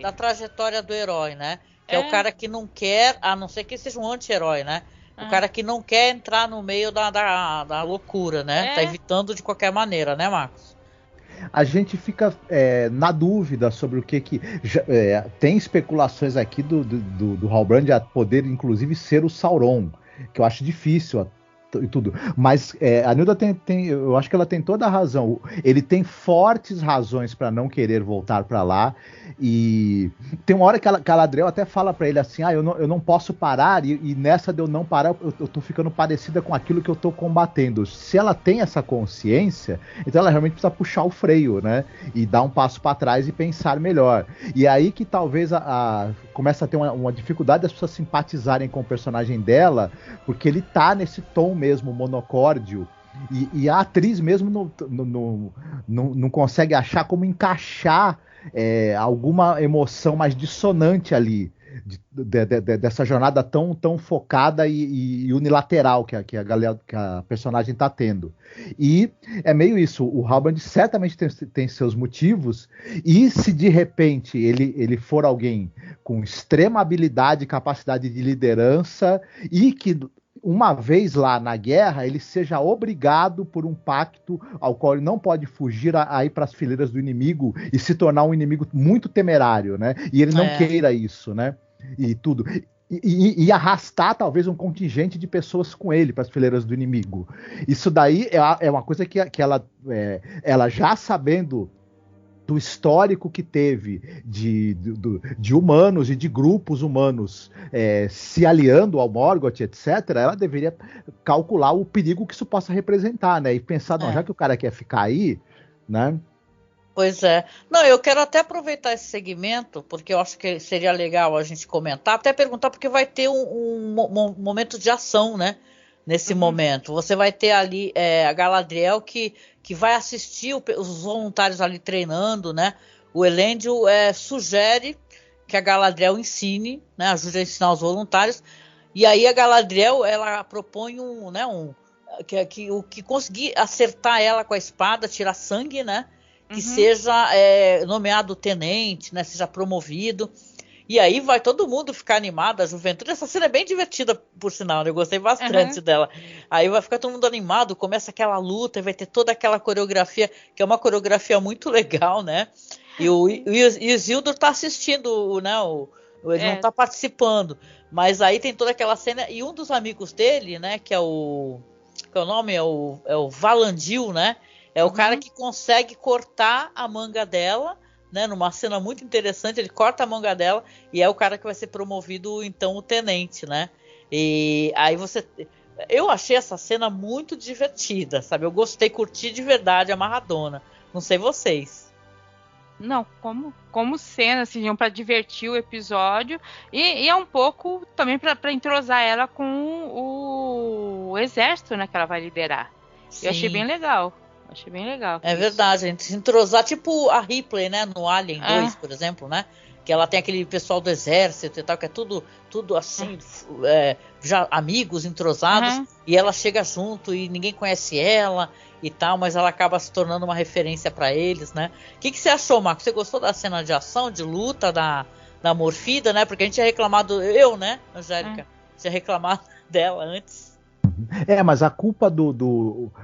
da trajetória do herói, né? Que é o cara que não quer, a não ser que seja um anti-herói, né? O cara que não quer entrar no meio da loucura, né? Tá evitando de qualquer maneira, né, Marcos? A gente fica na dúvida sobre o que tem especulações aqui do Halbrand a poder, inclusive, ser o Sauron, que eu acho difícil e tudo. Mas a Nilda eu acho que ela tem toda a razão. Ele tem fortes razões para não querer voltar para lá. E tem uma hora que a Galadriel até fala para ele assim: eu não posso parar, e nessa de eu não parar, eu tô ficando parecida com aquilo que eu tô combatendo. Se ela tem essa consciência, então ela realmente precisa puxar o freio, né? E dar um passo para trás e pensar melhor. E aí que talvez começa a ter uma dificuldade das pessoas simpatizarem com o personagem dela, porque ele tá nesse tom mesmo monocórdio, e a atriz mesmo não consegue achar como encaixar alguma emoção mais dissonante ali dessa jornada tão focada e unilateral que a personagem está tendo. E é meio isso, o Halbrand certamente tem seus motivos, e se de repente ele for alguém com extrema habilidade e capacidade de liderança, e que uma vez lá na guerra, ele seja obrigado por um pacto ao qual ele não pode fugir a ir para as fileiras do inimigo e se tornar um inimigo muito temerário, né? E ele não queira isso, né? E tudo. E arrastar talvez um contingente de pessoas com ele para as fileiras do inimigo. Isso daí é uma coisa que ela já sabendo do histórico que teve de humanos e de grupos humanos se aliando ao Morgoth, etc., ela deveria calcular o perigo que isso possa representar, né? E pensar, não, já que o cara quer ficar aí, né? Pois é. Não, eu quero até aproveitar esse segmento, porque eu acho que seria legal a gente comentar, até perguntar, porque vai ter um momento de ação, né? Nesse momento. Você vai ter ali a Galadriel que vai assistir os voluntários ali treinando, né? O Elendil sugere que a Galadriel ensine, né? Ajude a ensinar os voluntários. E aí a Galadriel, ela propõe o que conseguir acertar ela com a espada, tirar sangue, né? Que seja nomeado tenente, né? Seja promovido. E aí vai todo mundo ficar animado, a juventude. Essa cena é bem divertida, por sinal, né? Eu gostei bastante dela. Aí vai ficar todo mundo animado, começa aquela luta, vai ter toda aquela coreografia, que é uma coreografia muito legal, né? E o Isildur tá assistindo, né? Ele não tá participando. Mas aí tem toda aquela cena, e um dos amigos dele, né? Que é o nome? É o Valandil, né? É o cara que consegue cortar a manga dela, né, numa cena muito interessante, ele corta a manga dela e é o cara que vai ser promovido, então, o tenente, né? E aí eu achei essa cena muito divertida, sabe? Eu gostei, curti de verdade, amarradona. Não sei vocês. Não, como cena, assim, para divertir o episódio e é um pouco também para entrosar ela com o exército, né, que ela vai liderar. Sim. Eu achei bem legal. É verdade, a gente se entrosar, tipo a Ripley, né, no Alien 2, por exemplo, né? Que ela tem aquele pessoal do exército e tal, que é tudo assim, já amigos, entrosados, e ela chega junto e ninguém conhece ela e tal, mas ela acaba se tornando uma referência para eles, né? O que você achou, Marco? Você gostou da cena de ação, de luta da Morfida, né? Porque a gente tinha reclamado, né, Angélica? Tinha reclamado dela antes. Mas a culpa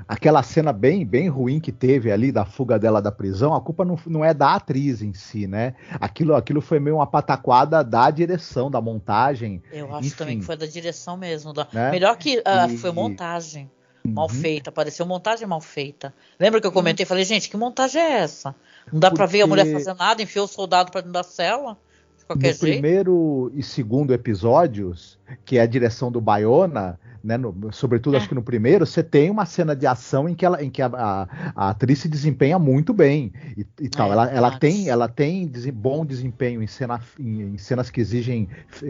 aquela cena bem ruim que teve ali da fuga dela da prisão, a culpa não é da atriz em si, né? Aquilo foi meio uma pataquada da direção, da montagem. Eu acho também que foi da direção mesmo. Né? Melhor que foi montagem mal feita, pareceu montagem mal feita. Lembra que eu comentei, falei, gente, que montagem é essa? Não dá pra ver a mulher fazer nada, enfiou o soldado pra dentro da cela? De qualquer jeito. No primeiro e segundo episódios, que é a direção do Bayona, né, sobretudo acho que no primeiro, você tem uma cena de ação em que a atriz se desempenha muito bem e tal. Ela tem bom desempenho em cenas que exigem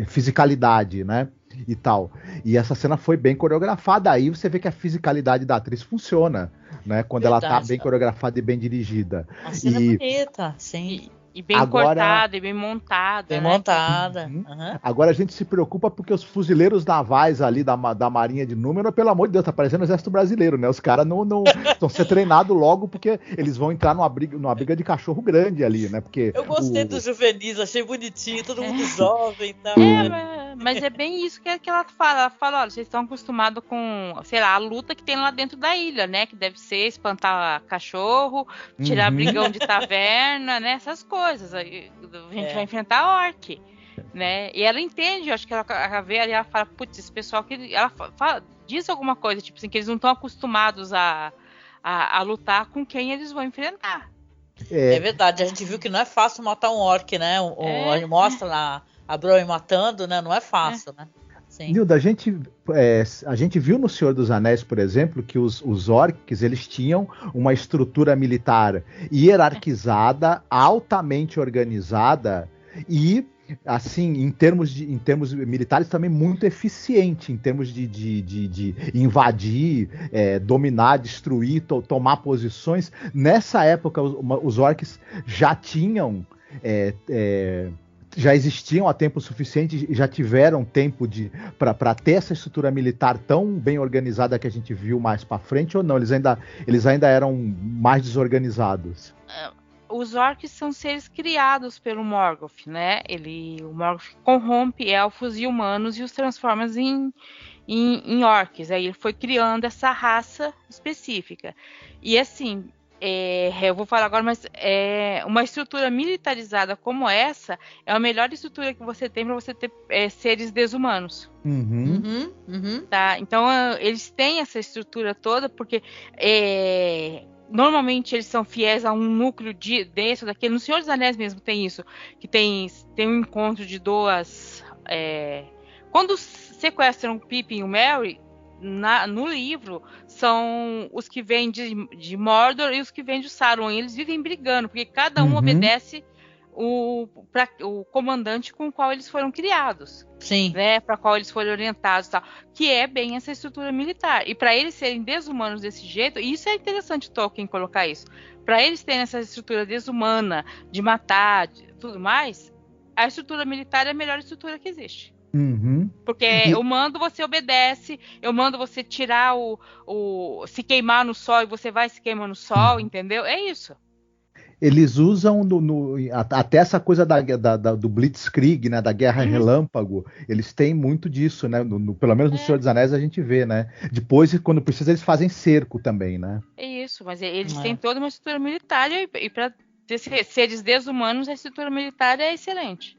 fisicalidade, né? E tal. E essa cena foi bem coreografada. Aí você vê que a fisicalidade da atriz funciona, né? Quando ela tá bem coreografada e bem dirigida. A cena é bonita, sim. E bem cortada, e bem montada. Bem montada. Agora a gente se preocupa porque os fuzileiros navais ali da Marinha de Númenor, pelo amor de Deus, tá parecendo o exército brasileiro, né? Os caras não estão ser treinados logo porque eles vão entrar numa briga de cachorro grande ali, né? Porque eu gostei dos juvenis, achei bonitinho, todo mundo jovem e tal. Mas é bem isso que ela fala. Ela fala, olha, vocês estão acostumados com, sei lá, a luta que tem lá dentro da ilha, né? Que deve ser espantar cachorro, tirar brigão de taverna, né? Essas coisas. A gente vai enfrentar orc, né? E ela entende, eu acho que ela vê ali, ela fala, putz, esse pessoal que ela diz alguma coisa, tipo assim, que eles não estão acostumados a lutar com quem eles vão enfrentar. É verdade, a gente viu que não é fácil matar um orc, né? A gente mostra a Bron matando, né? Não é fácil, né? Sim. Nilda, a gente viu no Senhor dos Anéis, por exemplo, que os orcs eles tinham uma estrutura militar hierarquizada, altamente organizada e, assim, em termos militares também muito eficiente, em termos de invadir, dominar, destruir, tomar posições. Nessa época, os orcs já tinham... já existiam há tempo suficiente, já tiveram tempo para ter essa estrutura militar tão bem organizada que a gente viu mais para frente, ou não? Eles ainda eram mais desorganizados? Os orcs são seres criados pelo Morgoth, né? O Morgoth corrompe elfos e humanos e os transforma em orcs. Aí ele foi criando essa raça específica. E assim... eu vou falar agora, mas uma estrutura militarizada como essa é a melhor estrutura que você tem para você ter seres desumanos. Tá? Então eles têm essa estrutura toda porque normalmente eles são fiéis a um núcleo desse ou daquele. No Senhor dos Anéis mesmo tem isso, que tem um encontro de duas... quando sequestram o Pippin e o Merry, no livro, são os que vêm de Mordor e os que vêm de Sauron. E eles vivem brigando, porque cada um obedece o comandante com o qual eles foram criados. Sim. Né, para qual eles foram orientados, tal, que é bem essa estrutura militar. E para eles serem desumanos desse jeito, e isso é interessante Tolkien colocar isso, para eles terem essa estrutura desumana de matar, tudo mais, a estrutura militar é a melhor estrutura que existe. Porque eu mando, você obedece, eu mando você tirar se queimar no sol e você vai se queimar no sol, entendeu? É isso. Eles usam até essa coisa do Blitzkrieg, né, da Guerra Relâmpago, eles têm muito disso, né? Pelo menos no Senhor dos Anéis a gente vê, né? Depois, quando precisa, eles fazem cerco também, né? É isso, mas eles têm toda uma estrutura militar e para seres desumanos a estrutura militar é excelente.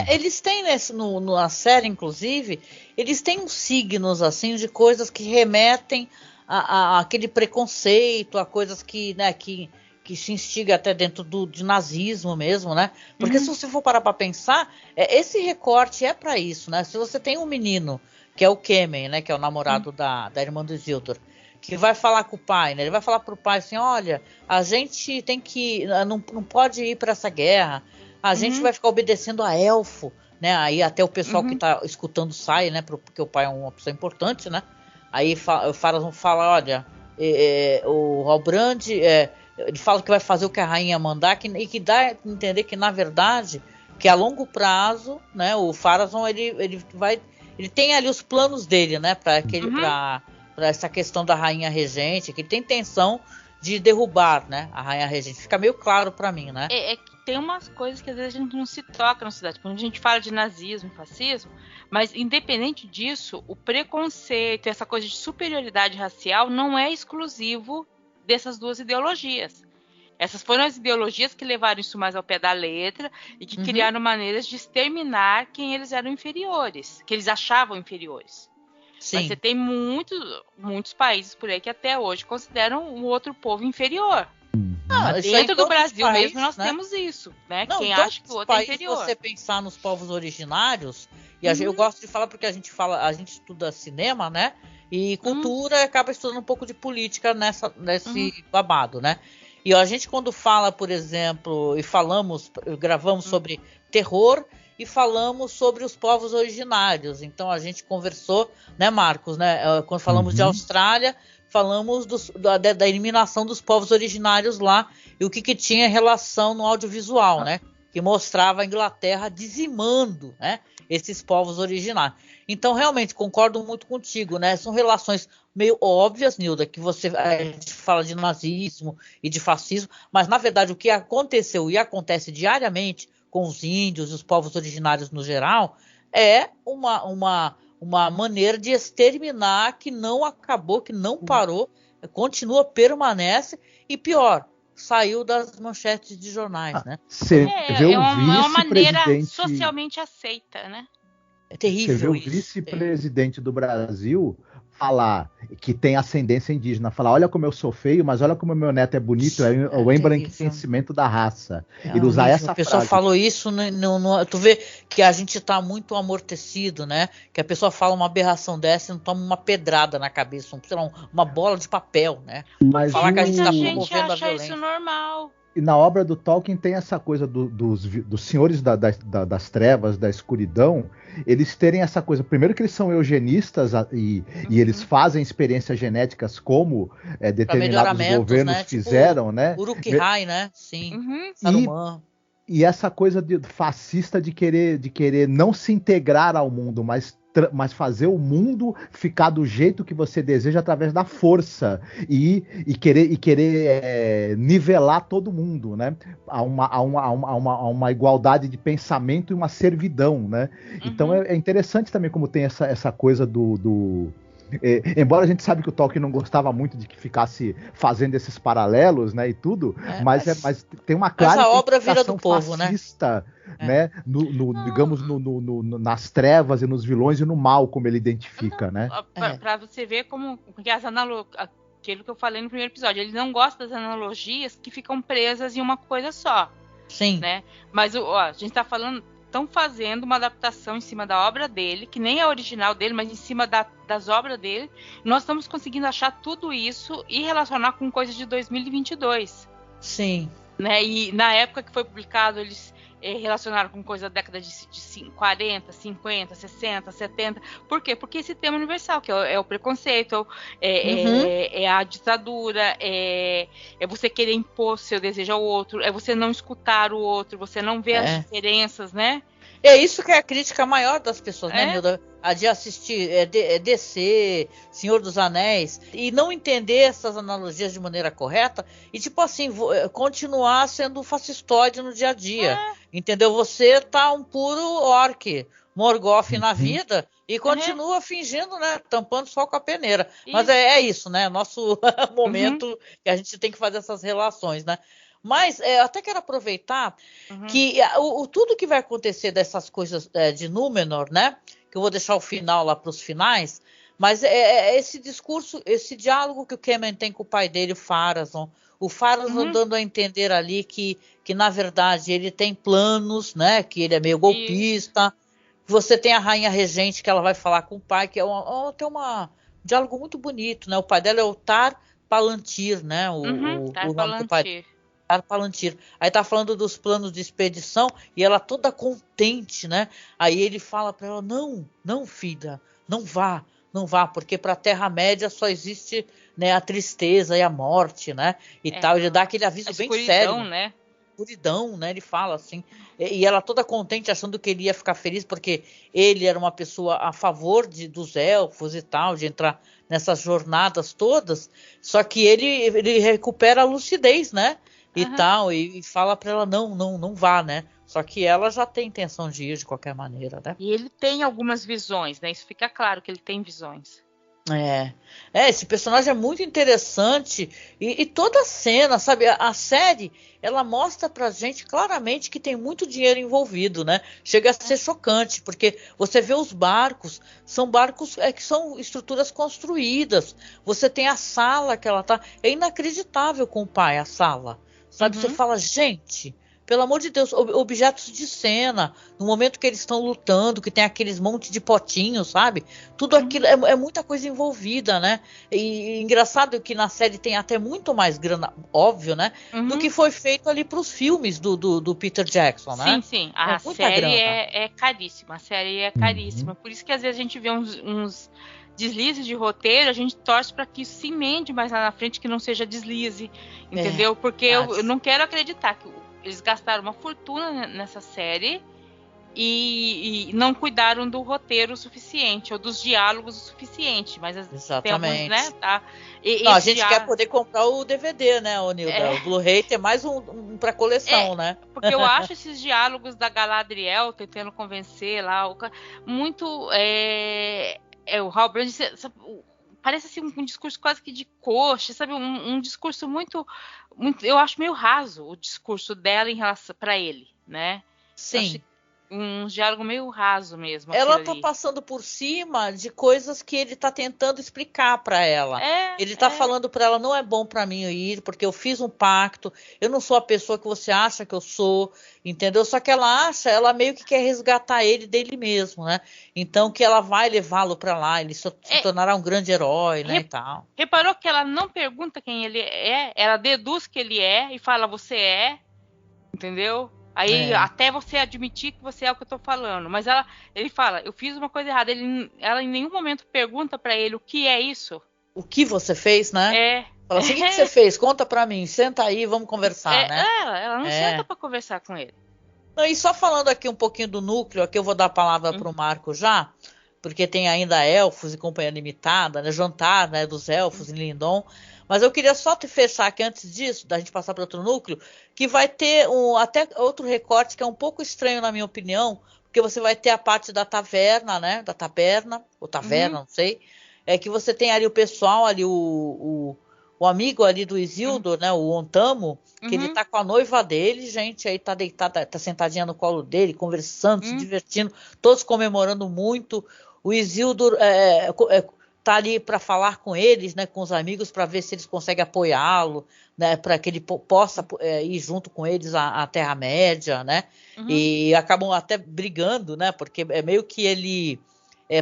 Eles têm na série, inclusive, eles têm uns signos assim de coisas que remetem a aquele preconceito, a coisas que, né, que que se instiga até dentro de nazismo mesmo, né? Porque se você for parar para pensar, esse recorte é para isso, né? Se você tem um menino, que é o Kemen, né? Que é o namorado da irmã do Isildur, que vai falar com o pai, né? Ele vai falar pro pai assim, olha, a gente tem que, não pode ir para essa guerra, a gente vai ficar obedecendo a elfo, né? Aí até o pessoal que tá escutando sai, né? Porque o pai é uma pessoa importante, né? Aí o Farazôn fala, olha, o Halbrand, ele fala que vai fazer o que a rainha mandar, e que dá a entender que, na verdade, que a longo prazo, né? O Farazôn, ele tem ali os planos dele, né? Para essa questão da rainha regente, que ele tem intenção de derrubar, né? A rainha regente. Fica meio claro para mim, né? É que tem umas coisas que às vezes a gente não se toca na sociedade. Quando a gente fala de nazismo e fascismo, mas independente disso, o preconceito, essa coisa de superioridade racial não é exclusivo dessas duas ideologias. Essas foram as ideologias que levaram isso mais ao pé da letra e que criaram maneiras de exterminar quem eles eram inferiores, que eles achavam inferiores. Sim. Mas você tem muitos países por aí que até hoje consideram o outro povo inferior. Dentro do Brasil países, mesmo nós temos isso, né? Não, quem acha que o outro é inferior. Se você pensar nos povos originários, e eu gosto de falar porque a gente estuda cinema, né? E cultura acaba estudando um pouco de política nesse babado, né? E a gente quando fala, por exemplo, gravamos sobre terror e falamos sobre os povos originários. Então a gente conversou, né, Marcos, né? Quando falamos de Austrália, falamos da eliminação dos povos originários lá e o que tinha relação no audiovisual, né? Que mostrava a Inglaterra dizimando, né, esses povos originários. Então, realmente, concordo muito contigo, né? São relações meio óbvias, Nilda, que a gente fala de nazismo e de fascismo, mas, na verdade, o que aconteceu e acontece diariamente com os índios e os povos originários no geral é uma maneira de exterminar que não acabou, que não parou, continua, permanece e, pior, saiu das manchetes de jornais, né? É uma maneira socialmente aceita, né? É terrível. Você vê o vice-presidente do Brasil falar que tem ascendência indígena, falar, olha como eu sou feio, mas olha como meu neto é bonito, é o embranquecimento da raça. Ele usar essa frase. A pessoa falou isso, tu vê que a gente tá muito amortecido, né? Que a pessoa fala uma aberração dessa e não toma uma pedrada na cabeça, uma bola de papel, né? Mas falar que a gente tá promovendo a violência. Isso normal. E na obra do Tolkien tem essa coisa dos senhores das trevas, da escuridão, eles terem essa coisa, primeiro que eles são eugenistas e eles fazem experiências genéticas como determinados governos, né? Fizeram, tipo, né? Uruk-hai, né? Sim. Saruman. E essa coisa fascista de querer não se integrar ao mundo, mas fazer o mundo ficar do jeito que você deseja através da força e querer nivelar todo mundo, né? Há uma igualdade de pensamento e uma servidão, né? Então é interessante também como tem essa coisa embora a gente sabe que o Tolkien não gostava muito de que ficasse fazendo esses paralelos, né, e tudo, mas tem uma clara obra vira do povo, fascista, né? Digamos, nas trevas e nos vilões e no mal, como ele identifica, né? Para você ver como que as analogias, aquilo que eu falei no primeiro episódio, ele não gosta das analogias que ficam presas em uma coisa só. Sim. Né? Mas a gente está falando, estão fazendo uma adaptação em cima da obra dele, que nem é original dele, mas em cima das obras dele. Nós estamos conseguindo achar tudo isso e relacionar com coisas de 2022. Sim. Né? E na época que foi publicado, eles relacionaram com coisa da década de 40, 50, 60, 70. Por quê? Porque esse tema universal, que é o preconceito, é a ditadura, é você querer impor seu desejo ao outro, é você não escutar o outro, você não ver as diferenças, né? É isso que é a crítica maior das pessoas, né, Nilda? A de assistir DC, Senhor dos Anéis, e não entender essas analogias de maneira correta, e tipo assim, continuar sendo fascistoide no dia a dia. Entendeu? Você tá um puro orc, Morgoth na vida, e continua fingindo, né? Tampando só com a peneira. Isso. Mas é isso, né? Nosso momento que a gente tem que fazer essas relações, né? Mas eu até quero aproveitar que tudo que vai acontecer dessas coisas de Númenor, né? Que eu vou deixar o final lá para os finais. Mas esse discurso, esse diálogo que o Kemen tem com o pai dele, o Pharazôn dando a entender ali que na verdade ele tem planos, né? Que ele é meio golpista. Você tem a rainha regente que ela vai falar com o pai, que tem um diálogo muito bonito, né? O pai dela é o Tar Palantir, né? O nome do pai. Tar Palantir. Aí tá falando dos planos de expedição e ela toda contente, né? Aí ele fala para ela: não, filha, não vá, porque para a Terra-média só existe, né, a tristeza e a morte, né? E tal. Ele dá aquele aviso bem sério. Né? Escuridão, né? Ele fala assim. E ela toda contente, achando que ele ia ficar feliz, porque ele era uma pessoa a favor dos elfos e tal, de entrar nessas jornadas todas. Só que ele recupera a lucidez, né? E tal, e fala para ela: não vá, né? Só que ela já tem intenção de ir de qualquer maneira, né? E ele tem algumas visões, né? Isso fica claro que ele tem visões. Esse personagem é muito interessante e toda a cena, sabe, a série, ela mostra pra gente claramente que tem muito dinheiro envolvido, né? Chega a ser chocante, porque você vê os barcos, são barcos que são estruturas construídas, você tem a sala que ela tá, é inacreditável com o pai, a sala, sabe, você fala, gente... Pelo amor de Deus, objetos de cena, no momento que eles estão lutando, que tem aqueles monte de potinhos, sabe? Tudo aquilo é muita coisa envolvida, né? E engraçado que na série tem até muito mais grana, óbvio, né? Do que foi feito ali para os filmes do Peter Jackson, né? Sim. A série é caríssima. A série é caríssima. Por isso que às vezes a gente vê uns deslizes de roteiro, a gente torce para que isso se emende mais lá na frente, que não seja deslize, entendeu? Porque eu não quero acreditar que eles gastaram uma fortuna nessa série e não cuidaram do roteiro o suficiente, ou dos diálogos o suficiente. Mas exatamente. Temos, né, tá? A gente quer poder comprar o DVD, né, Nilda? O Blu-ray tem mais um para coleção, né? Porque eu acho esses diálogos da Galadriel tentando convencer lá, muito... o Halbrand... Parece assim um discurso quase que de coxa, sabe? Um discurso muito, eu acho meio raso o discurso dela em relação para ele, né? Sim. Um diálogo meio raso mesmo. Ela tá passando por cima de coisas que ele tá tentando explicar para ela. Ele tá falando para ela: não é bom para mim ir, porque eu fiz um pacto, eu não sou a pessoa que você acha que eu sou, entendeu? Só que ela meio que quer resgatar ele dele mesmo, né? Então que ela vai levá-lo para lá, ele se tornará um grande herói, né, e tal. Reparou que ela não pergunta quem ele é, ela deduz que ele é e fala: você é, entendeu? Aí até você admitir que você é o que eu tô falando. Mas ele fala: eu fiz uma coisa errada. Ela em nenhum momento pergunta pra ele o que é isso. O que você fez, né? Fala assim: o que você fez? Conta pra mim. Senta aí, vamos conversar, né? Ela não senta pra conversar com ele. Não, e só falando aqui um pouquinho do núcleo, aqui eu vou dar a palavra pro Marco já, porque tem ainda elfos e companhia limitada, né? Jantar, né, dos elfos em Lindon. Mas eu queria só te fechar aqui antes disso, da gente passar para outro núcleo, que vai ter até outro recorte que é um pouco estranho na minha opinião, porque você vai ter a parte da taverna, né? Da taberna, ou taverna, não sei. Que você tem ali o pessoal, ali o amigo ali do Isildur, né? O Ontamo, que ele tá com a noiva dele, gente, aí tá deitada, tá sentadinha no colo dele, conversando, se divertindo, todos comemorando muito. O Isildur tá ali para falar com eles, né, com os amigos, para ver se eles conseguem apoiá-lo, né, para que ele possa ir junto com eles à Terra-média, né, e acabam até brigando, né, porque é meio que ele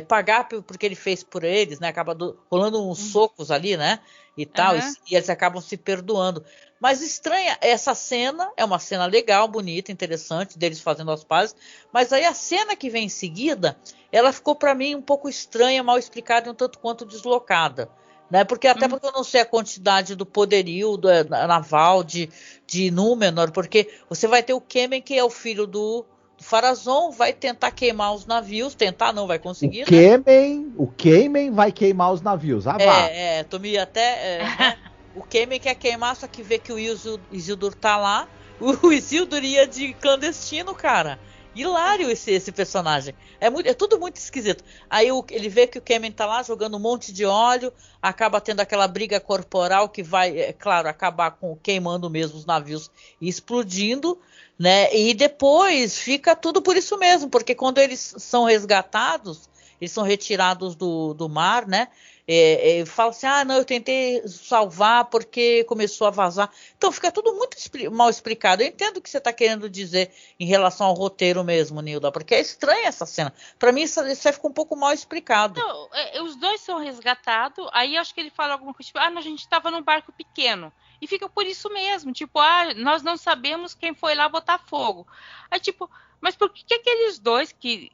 pagar porque ele fez por eles, né, acaba rolando uns socos ali, né, e tal, e eles acabam se perdoando. Mas estranha, essa cena é uma cena legal, bonita, interessante, deles fazendo as pazes, mas aí a cena que vem em seguida, ela ficou para mim um pouco estranha, mal explicada e um tanto quanto deslocada, né? Porque até porque eu não sei a quantidade do poderio naval de Númenor, porque você vai ter o Kemen, que é o filho do Pharazôn, vai tentar queimar os navios, vai conseguir, O Kemen vai queimar os navios, Tomi até... O Kemen quer queimar, só que vê que o Isildur tá lá. O Isildur ia de clandestino, cara. Hilário esse personagem. É tudo muito esquisito. Aí ele vê que o Kemen tá lá jogando um monte de óleo, acaba tendo aquela briga corporal que vai, claro, acabar queimando mesmo os navios e explodindo, né? E depois fica tudo por isso mesmo, porque quando eles são resgatados, eles são retirados do mar, né? Fala assim, não, eu tentei salvar porque começou a vazar. Então fica tudo muito mal explicado. Eu entendo o que você está querendo dizer em relação ao roteiro mesmo, Nilda, porque é estranha essa cena. Para mim isso aí ficou um pouco mal explicado. Não, os dois são resgatados, aí acho que ele fala alguma coisa, tipo, a gente estava num barco pequeno. E fica por isso mesmo, tipo, nós não sabemos quem foi lá botar fogo. Aí tipo, mas por que aqueles dois que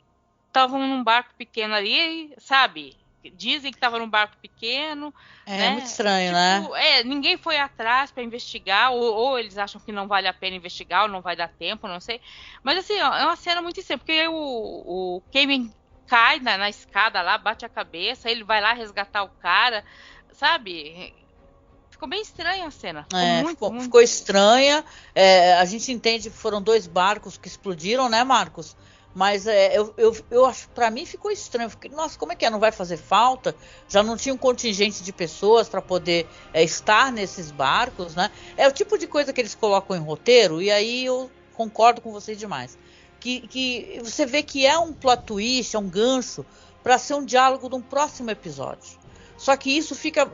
estavam num barco pequeno ali, sabe? Dizem que estavam num barco pequeno. É muito estranho, tipo, né? Ninguém foi atrás para investigar, ou eles acham que não vale a pena investigar, ou não vai dar tempo, não sei. Mas assim, ó, é uma cena muito estranha, porque o Cayman cai na escada lá, bate a cabeça, ele vai lá resgatar o cara, sabe? Ficou bem estranha a cena. Ficou estranha. A gente entende que foram 2 barcos que explodiram, né, Marcos? Mas eu acho, para mim ficou estranho. Fiquei, nossa, como é que é? Não vai fazer falta? Já não tinha um contingente de pessoas para poder estar nesses barcos, né? É o tipo de coisa que eles colocam em roteiro, e aí eu concordo com vocês demais. Que você vê que é um plot twist, é um gancho para ser um diálogo de um próximo episódio. Só que isso fica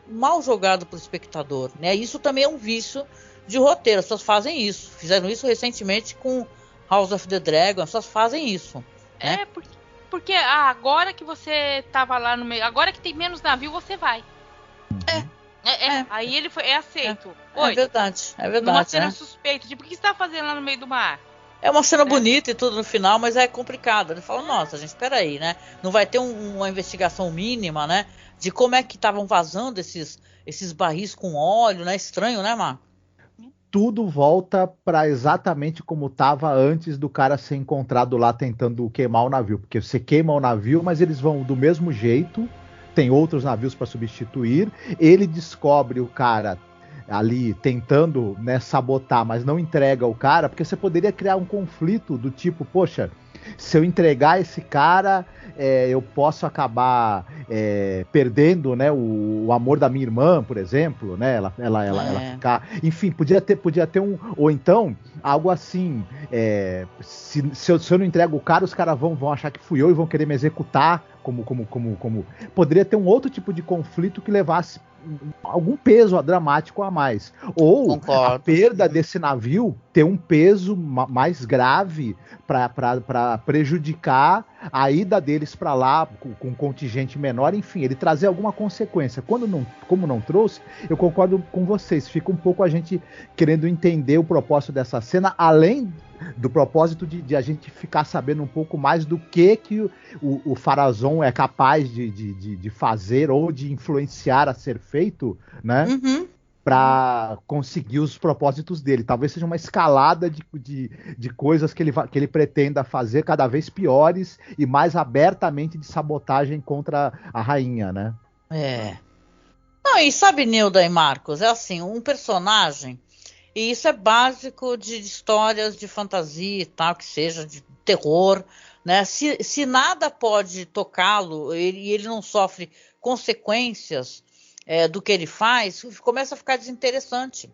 mal jogado para o espectador, né? Isso também é um vício de roteiro. As pessoas fazem isso. Fizeram isso recentemente com House of the Dragon, as pessoas fazem isso. Né? Porque agora que você tava lá no meio, agora que tem menos navio, você vai. Aí ele é aceito. É verdade. Numa cena suspeita. Tipo, o que você tá fazendo lá no meio do mar? É uma cena bonita e tudo no final, mas é complicado. Ele fala, nossa, gente, peraí, né? Não vai ter uma investigação mínima, né? De como é que estavam vazando esses barris com óleo, né? Estranho, né, Marco? Tudo volta para exatamente como estava antes do cara ser encontrado lá tentando queimar o navio. Porque você queima o navio, mas eles vão do mesmo jeito, tem outros navios para substituir. Ele descobre o cara ali tentando, né, sabotar, mas não entrega o cara, porque você poderia criar um conflito do tipo, poxa, se eu entregar esse cara, eu posso acabar perdendo, né, o amor da minha irmã, por exemplo, né, ela ficar, enfim, podia ter um, ou então algo assim, se eu não entrego o cara, os caras vão achar que fui eu e vão querer me executar, como poderia ter um outro tipo de conflito que levasse algum peso dramático a mais. Ou Concordo. A perda desse navio ter um peso mais grave para prejudicar a ida deles para lá com um contingente menor, enfim, ele trazer alguma consequência. Como não trouxe, eu concordo com vocês, fica um pouco a gente querendo entender o propósito dessa cena, além do propósito de a gente ficar sabendo um pouco mais do que o Pharazôn é capaz de fazer ou de influenciar a ser feito, né? Uhum. Para conseguir os propósitos dele. Talvez seja uma escalada de coisas que ele pretenda fazer cada vez piores e mais abertamente de sabotagem contra a rainha, né? Não, e sabe, Nilda e Marcos, é assim, um personagem, e isso é básico de histórias de fantasia e tal, que seja de terror, né? Se nada pode tocá-lo e ele não sofre consequências do que ele faz, começa a ficar desinteressante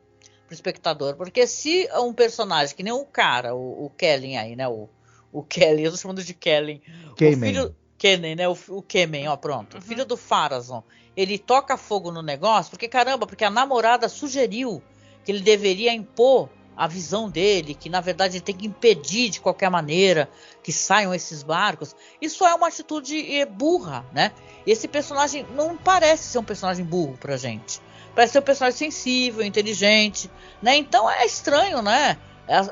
para o espectador. Porque se um personagem, que nem o cara, o Kellen aí, né? O Kellen, eu tô chamando de Kellen. Cayman. O filho Kennen, né? O Cayman, ó, pronto. O filho do Pharazôn. Ele toca fogo no negócio, porque a namorada sugeriu que ele deveria impor a visão dele, que na verdade ele tem que impedir de qualquer maneira que saiam esses barcos. Isso é uma atitude burra, né? Esse personagem não parece ser um personagem burro pra gente. Parece ser um personagem sensível, inteligente, né? Então é estranho, né?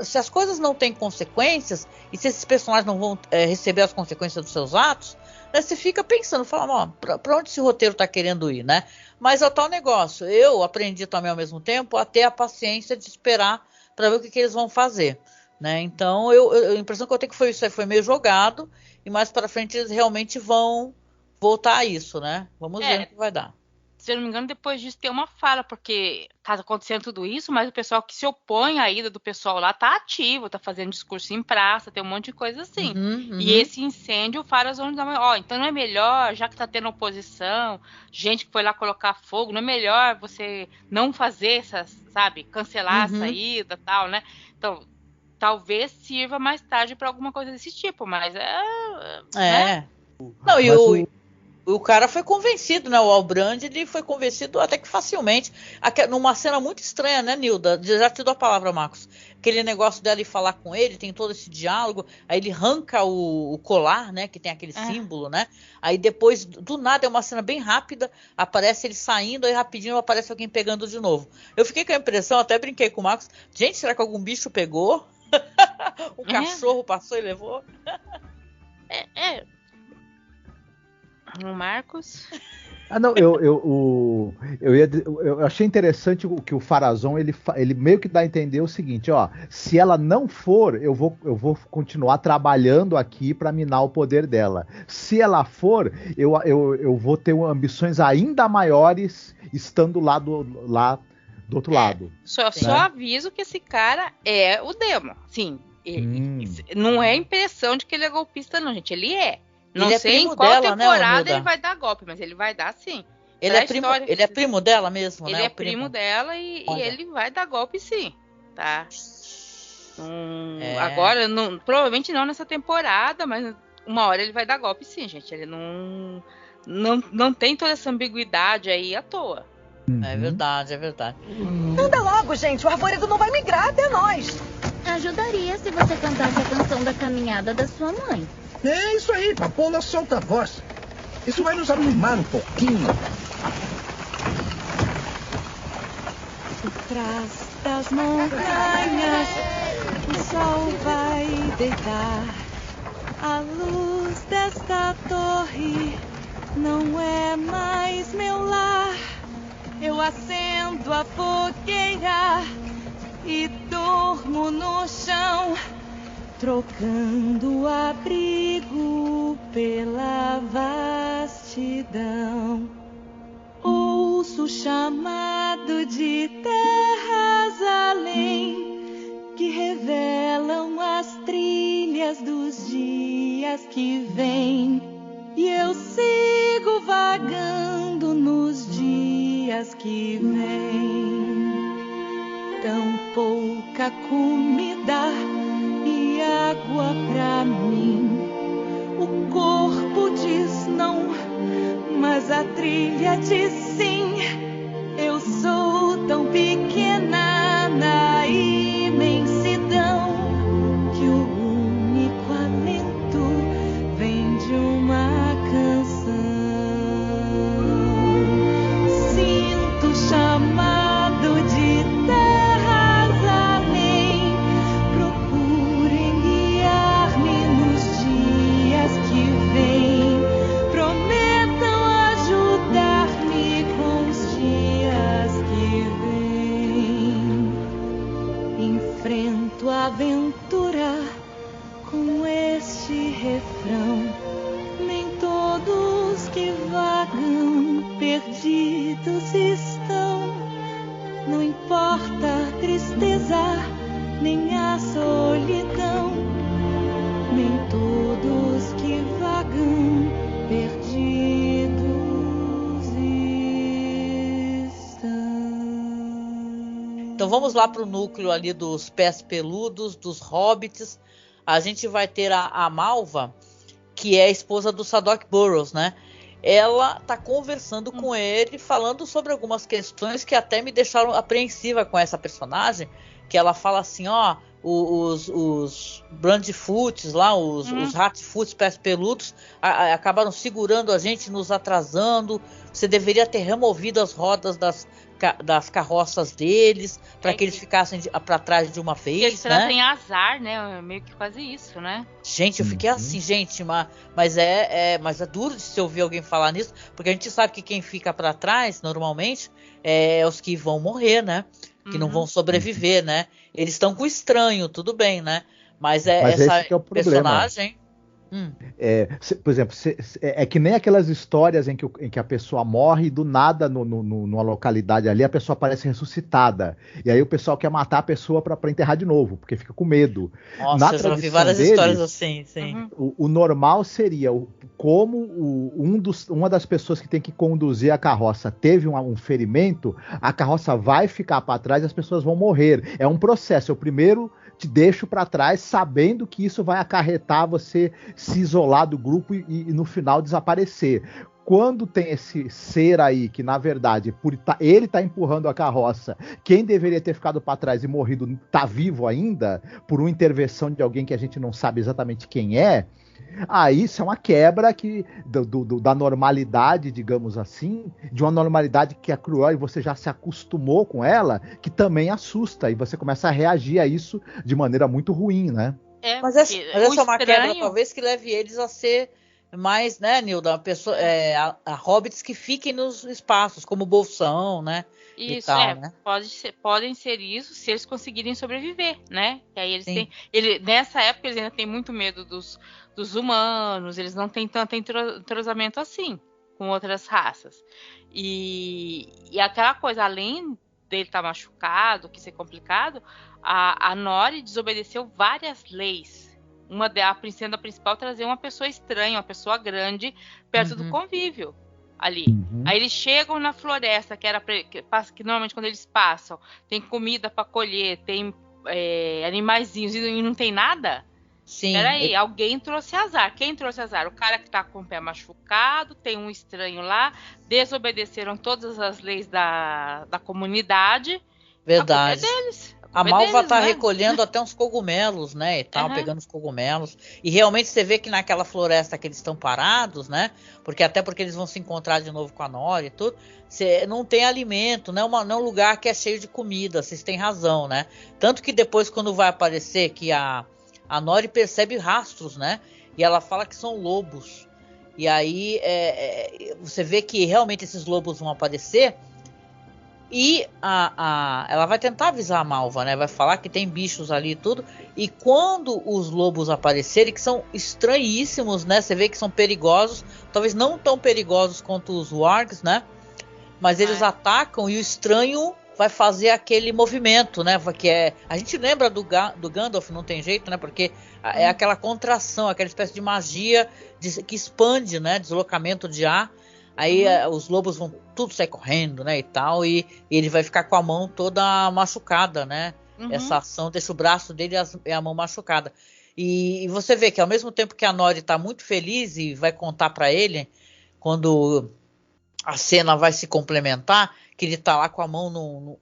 Se as coisas não têm consequências, e se esses personagens não vão receber as consequências dos seus atos, né, você fica pensando, falando, ó, pra onde esse roteiro tá querendo ir, né? Mas é o tal negócio. Eu aprendi também ao mesmo tempo a ter a paciência de esperar para ver o que eles vão fazer, né? Então a impressão que eu tenho que isso aí foi meio jogado, e mais para frente eles realmente vão voltar a isso, né? Vamos ver o que vai dar. Se eu não me engano, depois disso tem uma fala, porque tá acontecendo tudo isso, mas o pessoal que se opõe à ida do pessoal lá tá ativo, tá fazendo discurso em praça, tem um monte de coisa assim. Uhum. E esse incêndio, o Pharazôn diz, então não é melhor, já que tá tendo oposição, gente que foi lá colocar fogo, não é melhor você não fazer essas, sabe, cancelar a saída e tal, né? Então, talvez sirva mais tarde para alguma coisa desse tipo, mas né? Não, e o cara foi convencido, né? O Albrand, ele foi convencido até que facilmente. Numa cena muito estranha, né, Nilda? Já te dou a palavra, Marcos. Aquele negócio dela ir falar com ele, tem todo esse diálogo. Aí ele arranca o colar, né? Que tem aquele símbolo, né? Aí depois, do nada, é uma cena bem rápida. Aparece ele saindo, aí rapidinho aparece alguém pegando de novo. Eu fiquei com a impressão, até brinquei com o Marcos. Gente, será que algum bicho pegou? Um cachorro passou e levou? O Marcos. Não, eu achei interessante o que o Farazon ele meio que dá a entender o seguinte, ó, se ela não for, eu vou continuar trabalhando aqui para minar o poder dela. Se ela for, eu vou ter ambições ainda maiores estando lá do outro lado. Só aviso que esse cara é o Demo. Sim, não é impressão de que ele é golpista, não, gente. Ele é. Não sei em qual temporada ele vai dar golpe, mas ele vai dar sim. Ele é primo dela mesmo, né? Ele é primo dela e ele vai dar golpe sim, tá? Agora, provavelmente não nessa temporada, mas uma hora ele vai dar golpe sim, gente. Ele não tem toda essa ambiguidade aí à toa. É verdade. Anda logo, gente. O arvoredo não vai migrar até nós. Ajudaria se você cantasse a canção da caminhada da sua mãe. É isso aí, Papoula solta a voz. Isso vai nos animar um pouquinho. Por trás das montanhas, o sol vai deitar. A luz desta torre não é mais meu lar. Eu acendo a fogueira e durmo no chão, trocando abrigo pela vastidão. Ouço o chamado de terras além, que revelam as trilhas dos dias que vêm. E eu sigo vagando nos dias que vêm. Tão pouca comida e água pra mim. O corpo diz não, mas a trilha diz sim. Eu sou tão pequena na imensidão que o único alento vem de uma canção. Sinto o chamado de terras além. Procurem guiar-me nos dias que vêm. Prometam ajudar-me com os dias que vêm. Enfrento a aventura com este refrão. Nem todos que vagam perdidos estão. Não importa a tristeza, nem a solidão. Nem todos que vagam perdidos estão. Então vamos lá para o núcleo ali dos pés peludos, dos hobbits. A gente vai ter a Malva, que é a esposa do Sadok Burrows, né? Ela tá conversando com ele, falando sobre algumas questões que até me deixaram apreensiva com essa personagem, que ela fala assim, ó, os Brandfoots lá, os Ratfoots, pés peludos, acabaram segurando a gente, nos atrasando. Você deveria ter removido as rodas das carroças deles, para que eles ficassem para trás de uma vez, eles trazem azar, né? Meio que quase isso, né? Gente, eu fiquei assim, gente, mas é duro de se ouvir alguém falar nisso, porque a gente sabe que quem fica para trás, normalmente, é os que vão morrer, né? Que não vão sobreviver, né? Eles estão com o estranho, tudo bem, né? Mas essa esse que é o personagem... Por exemplo, é que nem aquelas histórias em que a pessoa morre e do nada numa localidade ali a pessoa aparece ressuscitada, e aí o pessoal quer matar a pessoa para enterrar de novo, porque fica com medo. Nossa, eu já vi várias histórias assim, sim. O normal seria, como uma das pessoas que tem que conduzir a carroça teve um ferimento, a carroça vai ficar para trás e as pessoas vão morrer. É um processo, o primeiro te deixo para trás, sabendo que isso vai acarretar você se isolar do grupo e no final desaparecer. Quando tem esse ser aí, que na verdade, ele tá empurrando a carroça, quem deveria ter ficado para trás e morrido tá vivo ainda, por uma intervenção de alguém que a gente não sabe exatamente quem é, aí isso é uma quebra da normalidade, digamos assim, de uma normalidade que é cruel e você já se acostumou com ela, que também assusta, e você começa a reagir a isso de maneira muito ruim, né? Mas essa é uma quebra, talvez, que leve eles a ser mais, né, Nilda, a hobbits que fiquem nos espaços, como o Bolsão, né? Isso, tal, né? Podem ser isso se eles conseguirem sobreviver, né? Que aí eles têm. Nessa época eles ainda têm muito medo dos humanos, eles não têm tanto entrosamento assim com outras raças. E aquela coisa, além dele estar machucado, que isso é complicado, a Nori desobedeceu várias leis. Sendo a principal, trazer uma pessoa estranha, uma pessoa grande, perto do convívio ali. Aí eles chegam na floresta, que normalmente quando eles passam, tem comida para colher, tem animaizinhos e não tem nada. Sim. Peraí, alguém trouxe azar. Quem trouxe azar? O cara que tá com o pé machucado, tem um estranho lá, desobedeceram todas as leis da comunidade. Verdade. A culpa é deles. A Malva tá recolhendo até uns cogumelos, né, e tal, pegando os cogumelos. E realmente você vê que naquela floresta que eles estão parados, né, porque eles vão se encontrar de novo com a Nori e tudo, não tem alimento, não é um lugar que é cheio de comida, vocês têm razão, né. Tanto que depois, quando vai aparecer que a Nori percebe rastros, né, e ela fala que são lobos. E aí você vê que realmente esses lobos vão aparecer. E ela vai tentar avisar a Malva, né? Vai falar que tem bichos ali e tudo. E quando os lobos aparecerem, que são estranhíssimos, né? Você vê que são perigosos. Talvez não tão perigosos quanto os wargs, né? Mas eles atacam e o estranho vai fazer aquele movimento, né? A gente lembra do Gandalf, não tem jeito, né? Porque é aquela contração, aquela espécie de magia que expande, né? Deslocamento de ar. Aí os lobos vão tudo sair correndo, né, e tal, e ele vai ficar com a mão toda machucada, né? Essa ação deixa o braço dele e a mão machucada. E você vê que ao mesmo tempo que a Nori tá muito feliz e vai contar para ele, quando a cena vai se complementar, que ele tá lá com a mão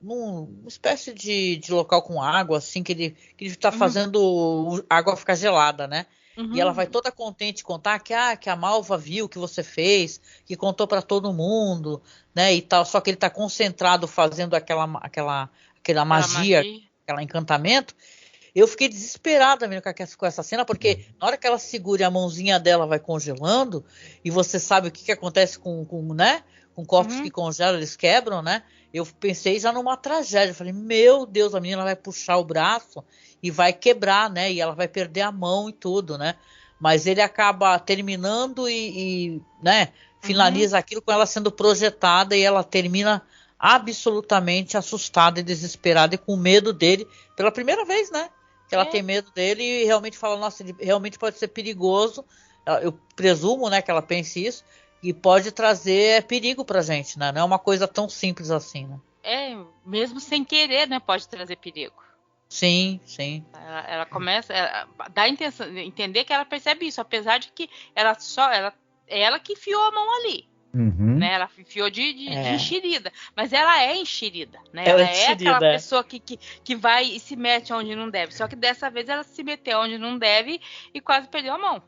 numa espécie de local com água, assim, que ele tá fazendo a água ficar gelada, né? E ela vai toda contente contar que a Malva viu o que você fez, que contou para todo mundo, né, e tal. Só que ele tá concentrado fazendo aquela magia, aquele encantamento. Eu fiquei desesperada mesmo com essa cena, porque na hora que ela segura e a mãozinha dela vai congelando, e você sabe o que acontece com corpos que congelam, eles quebram, né? Eu pensei já numa tragédia. Eu falei, meu Deus, a menina vai puxar o braço e vai quebrar, né? E ela vai perder a mão e tudo, né? Mas ele acaba terminando e né, finaliza aquilo com ela sendo projetada, e ela termina absolutamente assustada e desesperada e com medo dele pela primeira vez, né? Que ela tem medo dele e realmente fala, nossa, ele realmente pode ser perigoso. Eu presumo, né, que ela pense isso, e pode trazer perigo pra gente, né? Não é uma coisa tão simples assim, né? Mesmo sem querer, né? Pode trazer perigo. Sim, sim. Ela começa a dar a intenção, entender que ela percebe isso, apesar de que ela que enfiou a mão ali. Né? Ela enfiou de enxerida. Mas ela é enxerida, né? Ela é aquela pessoa que vai e se mete onde não deve. Só que dessa vez ela se meteu onde não deve e quase perdeu a mão.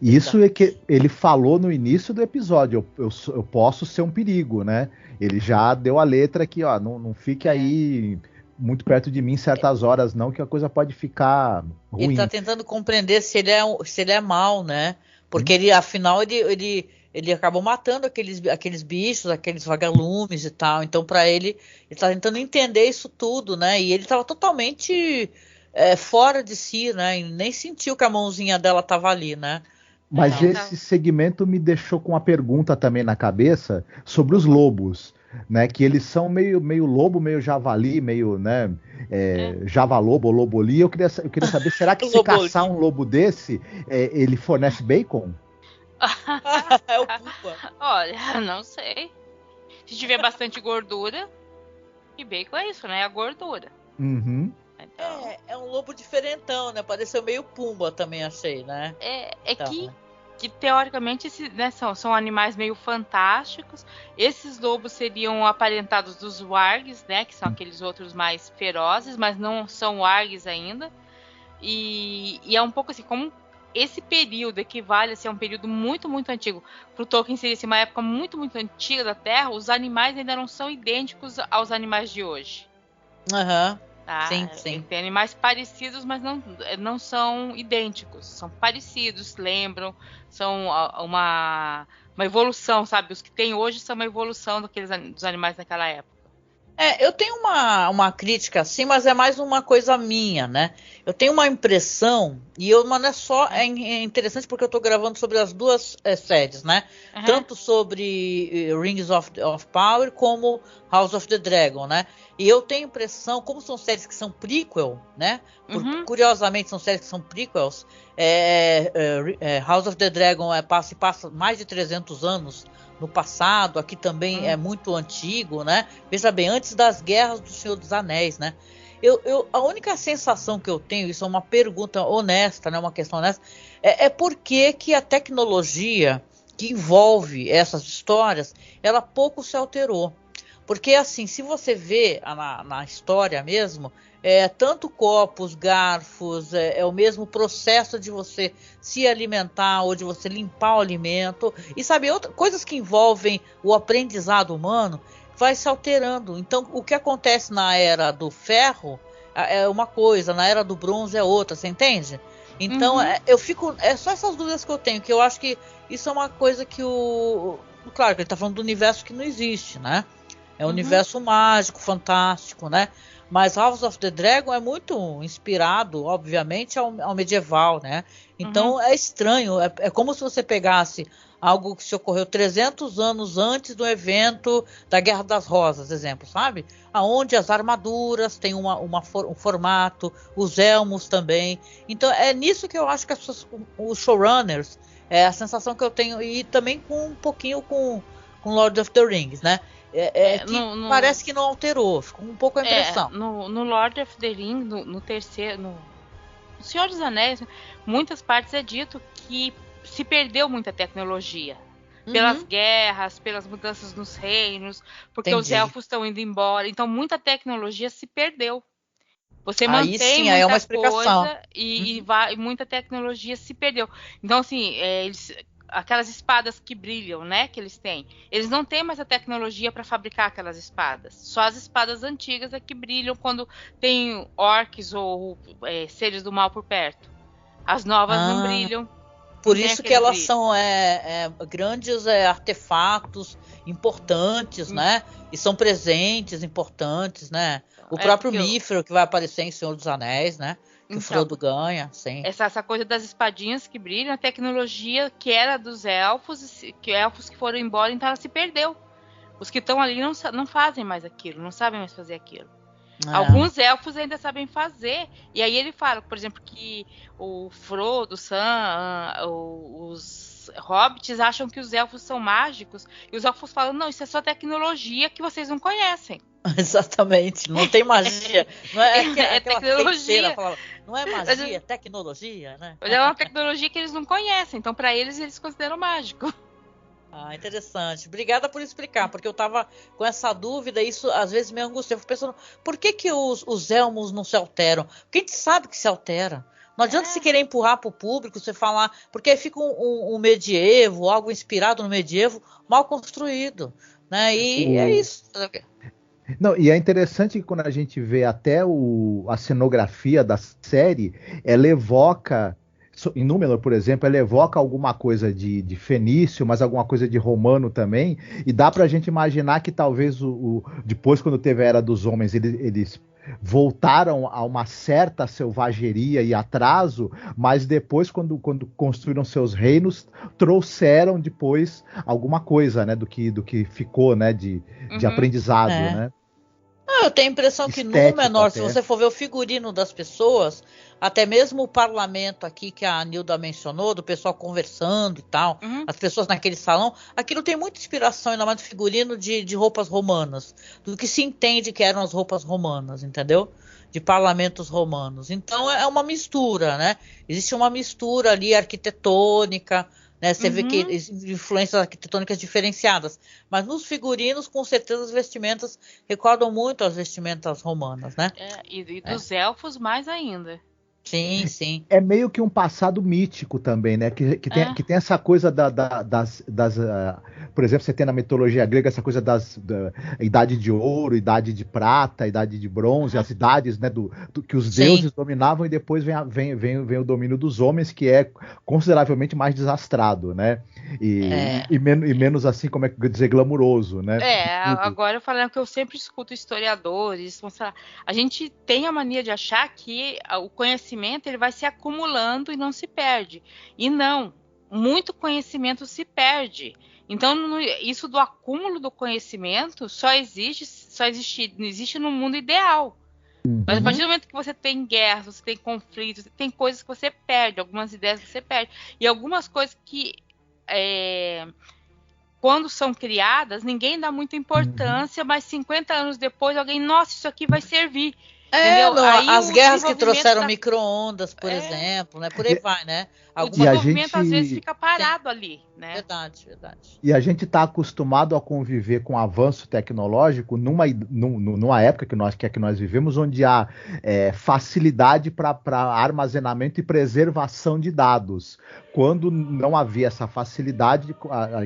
Isso é que ele falou no início do episódio. Eu posso ser um perigo, né? Ele já deu a letra aqui, ó. Não fique aí muito perto de mim certas horas, não, que a coisa pode ficar ruim. Ele tá tentando compreender se ele é mal, né? Porque afinal ele acabou matando aqueles bichos, aqueles vagalumes e tal. Então, para ele tá tentando entender isso tudo, né? E ele tava totalmente fora de si, né? E nem sentiu que a mãozinha dela tava ali, né? Mas esse segmento me deixou com uma pergunta também na cabeça sobre os lobos, né? Que eles são meio lobo, meio javali, meio, né? Javalobo ou loboli. Eu queria saber, será que se caçar um lobo desse, ele fornece bacon? É o Pumba. Olha, não sei. Se tiver bastante gordura, e bacon é isso, né? A gordura. Então, É um lobo diferentão, né? Pareceu meio Pumba também, achei, né? Então, né? que teoricamente né, são animais meio fantásticos. Esses lobos seriam aparentados dos wargs, né? Que são aqueles outros mais ferozes, mas não são wargs ainda. E é um pouco assim, como esse período equivale a um período muito, muito antigo. Para o Tolkien seria assim, uma época muito, muito antiga da Terra, os animais ainda não são idênticos aos animais de hoje. Aham. Tá? Sim. Tem animais parecidos, mas não são idênticos. São parecidos, lembram, são uma evolução, sabe? Os que tem hoje são uma evolução dos animais daquela época. Eu tenho uma crítica assim, mas é mais uma coisa minha, né? Eu tenho uma impressão, mas não é só, é interessante porque eu estou gravando sobre as duas séries, né? Uhum. Tanto sobre Rings of Power como House of the Dragon, né? E eu tenho a impressão, como são séries que são prequel, né? Curiosamente são séries que são prequels, House of the Dragon passa mais de 300 anos no passado, aqui também é muito antigo, né? Veja bem, antes das guerras do Senhor dos Anéis, né? A única sensação que eu tenho, isso é uma pergunta honesta, né? Uma questão honesta, por que a tecnologia que envolve essas histórias, ela pouco se alterou. Porque assim, se você vê na história mesmo, tanto copos, garfos, é o mesmo processo de você se alimentar ou de você limpar o alimento. E sabe, coisas que envolvem o aprendizado humano vai se alterando. Então, o que acontece na era do ferro é uma coisa, na era do bronze é outra, você entende? Então, é só essas dúvidas que eu tenho, que eu acho que isso é uma coisa que claro, que ele está falando do universo que não existe, né? É um universo mágico, fantástico, né? Mas House of the Dragon é muito inspirado, obviamente, ao medieval, né? Então é estranho, é como se você pegasse algo que se ocorreu 300 anos antes do evento da Guerra das Rosas, exemplo, sabe? Aonde as armaduras têm um formato, os elmos também. Então é nisso que eu acho que os showrunners, a sensação que eu tenho, e também um pouquinho com Lord of the Rings, né? Parece que não alterou, ficou um pouco a impressão. No Lord of the Rings, no terceiro, no Senhor dos Anéis, muitas partes é dito que se perdeu muita tecnologia. Pelas guerras, pelas mudanças nos reinos, porque os elfos estão indo embora. Então muita tecnologia se perdeu. Você mantém muita uma explicação. Coisa e muita tecnologia se perdeu. Então assim, aquelas espadas que brilham, né, que eles têm. Eles não têm mais a tecnologia para fabricar aquelas espadas. Só as espadas antigas é que brilham quando tem orcs ou seres do mal por perto. As novas não brilham. Por isso que elas são grandes artefatos importantes, né? E são presentes importantes, né? O próprio Mífero que vai aparecer em Senhor dos Anéis, né? Que o Frodo ganha, sim. Essa coisa das espadinhas que brilham, a tecnologia que era dos elfos, que elfos que foram embora, então ela se perdeu. Os que estão ali não fazem mais aquilo, não sabem mais fazer aquilo. Alguns elfos ainda sabem fazer. E aí ele fala, por exemplo, que o Frodo, o Sam, os hobbits acham que os elfos são mágicos. E os elfos falam, não, isso é só tecnologia que vocês não conhecem. Exatamente, não tem magia. Não é tecnologia. Fala, não é magia, é tecnologia, né? Mas é uma tecnologia que eles não conhecem. Então, para eles consideram mágico. Interessante. Obrigada por explicar, porque eu tava com essa dúvida, isso às vezes me angustia. Eu fico pensando, por que os elmos não se alteram? Porque a gente sabe que se altera. Não adianta se querer empurrar para o público, você falar, porque aí fica um medievo, algo inspirado no medievo, mal construído, né? E é isso. Não, e é interessante que quando a gente vê até a cenografia da série, ela evoca, em Númenor, por exemplo, ela evoca alguma coisa de fenício, mas alguma coisa de romano também, e dá pra gente imaginar que talvez depois, quando teve a Era dos Homens, eles voltaram a uma certa selvageria e atraso, mas depois, quando construíram seus reinos, trouxeram depois alguma coisa, né, do que ficou, né, de aprendizado, né? Eu tenho a impressão que Estético Númenor, até. se você for ver o figurino das pessoas, até mesmo o parlamento aqui que a Nilda mencionou, do pessoal conversando e tal, as pessoas naquele salão, aquilo tem muita inspiração, ainda mais do figurino de roupas romanas, do que se entende que eram as roupas romanas, entendeu? De parlamentos romanos. Então é uma mistura, né? Existe uma mistura ali arquitetônica, né? Você vê que influências arquitetônicas diferenciadas. Mas nos figurinos, com certeza, as vestimentas recordam muito as vestimentas romanas, né? E dos elfos mais ainda. Sim, sim. É meio que um passado mítico também, né? Que tem essa coisa por exemplo, você tem na mitologia grega essa coisa da idade de ouro, idade de prata, idade de bronze, as idades, né, que os deuses dominavam, e depois vem o domínio dos homens, que é consideravelmente mais desastrado, né? E menos assim, como é que dizer, glamuroso, né? Agora eu falando que eu sempre escuto historiadores, a gente tem a mania de achar que o conhecimento ele vai se acumulando e não se perde. E não, muito conhecimento se perde. Então, isso do acúmulo do conhecimento só existe no mundo ideal. Mas a partir do momento que você tem guerra, você tem conflitos, tem coisas que você perde, algumas ideias você perde. E algumas coisas que, quando são criadas, ninguém dá muita importância, mas 50 anos depois alguém, nossa, isso aqui vai servir. As guerras que trouxeram micro-ondas, por exemplo, né? Por aí vai, né? O desenvolvimento às vezes fica parado ali, né? Verdade. E a gente está acostumado a conviver com o avanço tecnológico numa época que nós vivemos, onde há facilidade para armazenamento e preservação de dados. Quando não havia essa facilidade,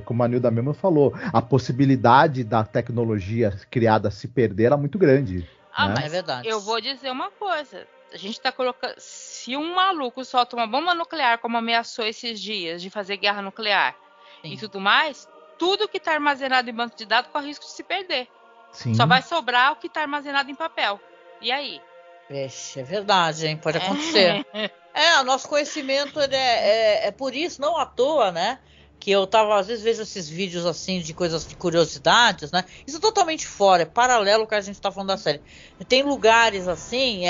como a Nilda mesmo falou, a possibilidade da tecnologia criada se perder era muito grande. Mas é verdade. Eu vou dizer uma coisa. A gente tá colocando. Se um maluco solta uma bomba nuclear, como ameaçou esses dias, de fazer guerra nuclear e tudo mais, tudo que tá armazenado em banco de dados corre risco de se perder. Sim. Só vai sobrar o que tá armazenado em papel. E aí? Vixe, é verdade, hein? Pode acontecer. O nosso conhecimento é por isso, não à toa, né? Que eu às vezes vejo esses vídeos assim de coisas de curiosidades, né? Isso é totalmente fora, é paralelo ao que a gente está falando da série. Tem lugares assim,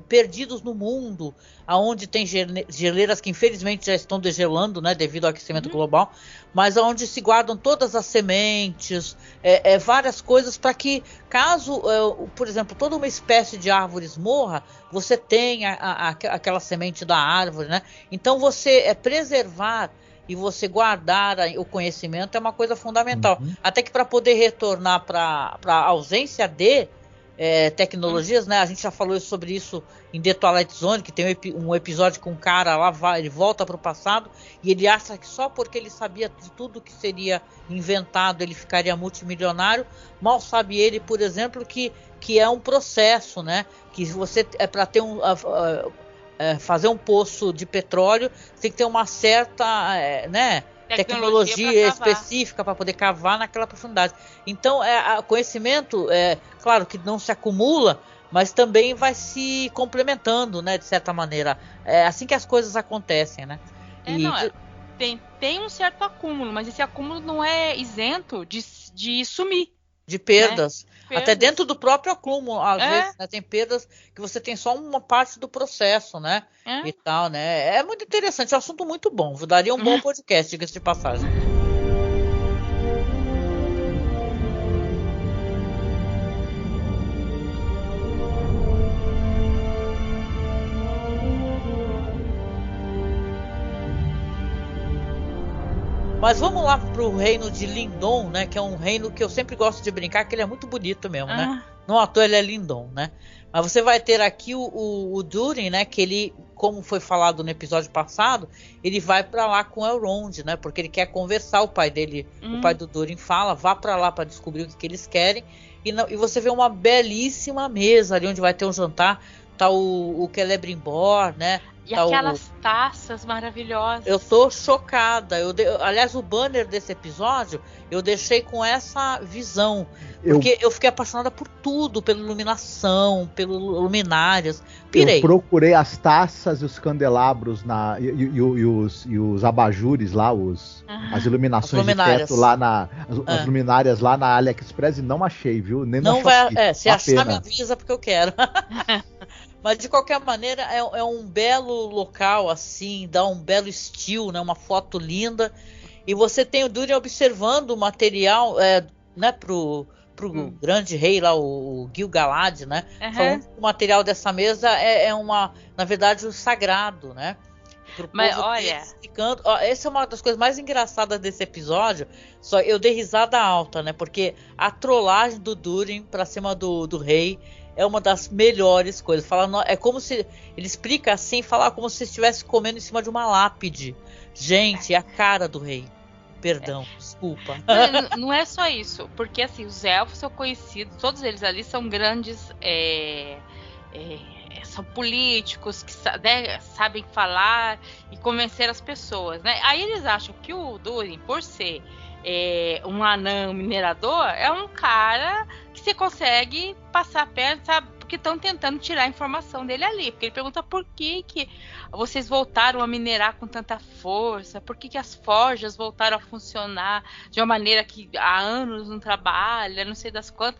perdidos no mundo, aonde tem geleiras que infelizmente já estão degelando, né? Devido ao aquecimento global, mas onde se guardam todas as sementes, várias coisas para que, caso, por exemplo, toda uma espécie de árvores morra, você tenha aquela semente da árvore, né? Então você preservar e você guardar o conhecimento é uma coisa fundamental. Até que para poder retornar para a ausência de tecnologias, né? A gente já falou sobre isso em The Twilight Zone, que tem um episódio com um cara lá, ele volta para o passado e ele acha que só porque ele sabia de tudo que seria inventado ele ficaria multimilionário. Mal sabe ele, por exemplo, que é um processo, né? Que você para ter fazer um poço de petróleo, tem que ter uma certa tecnologia específica para poder cavar naquela profundidade. Então, conhecimento, claro que não se acumula, mas também vai se complementando, né, de certa maneira. É assim que as coisas acontecem, né? Tem um certo acúmulo, mas esse acúmulo não é isento de sumir. De perdas. Até dentro do próprio acúmulo, às vezes, né, tem perdas que você tem só uma parte do processo, né? E tal, né? É muito interessante, é um assunto muito bom. Daria um bom podcast, diga-se de passagem. Mas vamos lá pro reino de Lindon, né? Que é um reino que eu sempre gosto de brincar, que ele é muito bonito mesmo, né? Não à toa ele é Lindon, né? Mas você vai ter aqui o Durin, né? Que ele, como foi falado no episódio passado, ele vai para lá com Elrond, né? Porque ele quer conversar. O pai dele, o pai do Durin fala, vá para lá para descobrir o que eles querem. E você vê uma belíssima mesa ali onde vai ter um jantar tá o Celebrimbor, né? E tá aquelas taças maravilhosas. Eu tô chocada. Aliás, o banner desse episódio eu deixei com essa visão. Porque eu fiquei apaixonada por tudo, pela iluminação, pelas luminárias. Pirei. Eu procurei as taças e os candelabros e os abajures lá, as iluminações de teto lá as luminárias lá na AliExpress e não achei, viu? Nem não Shopee. Vai, se achar me avisa porque eu quero. Mas de qualquer maneira é um belo local assim, dá um belo estilo, né? Uma foto linda. E você tem o Durin observando o material, né? Pro grande rei lá, o Gil-galad, né? Falando que o material dessa mesa na verdade, o sagrado, né? Mas olha, explicando, essa é uma das coisas mais engraçadas desse episódio. Só eu dei risada alta, né? Porque a trollagem do Durin pra cima do rei é uma das melhores coisas. É como se ele explica assim, fala como se estivesse comendo em cima de uma lápide. Gente, é a cara do rei. Perdão, desculpa. Não é só isso, porque assim, os elfos são conhecidos, todos eles ali são grandes, são políticos que sabem falar e convencer as pessoas, né? Aí eles acham que o Durin, por ser um anão minerador, é um cara que você consegue passar perto, sabe? Porque estão tentando tirar a informação dele ali. Porque ele pergunta por que vocês voltaram a minerar com tanta força, por que as forjas voltaram a funcionar de uma maneira que há anos não trabalha, não sei das quantas.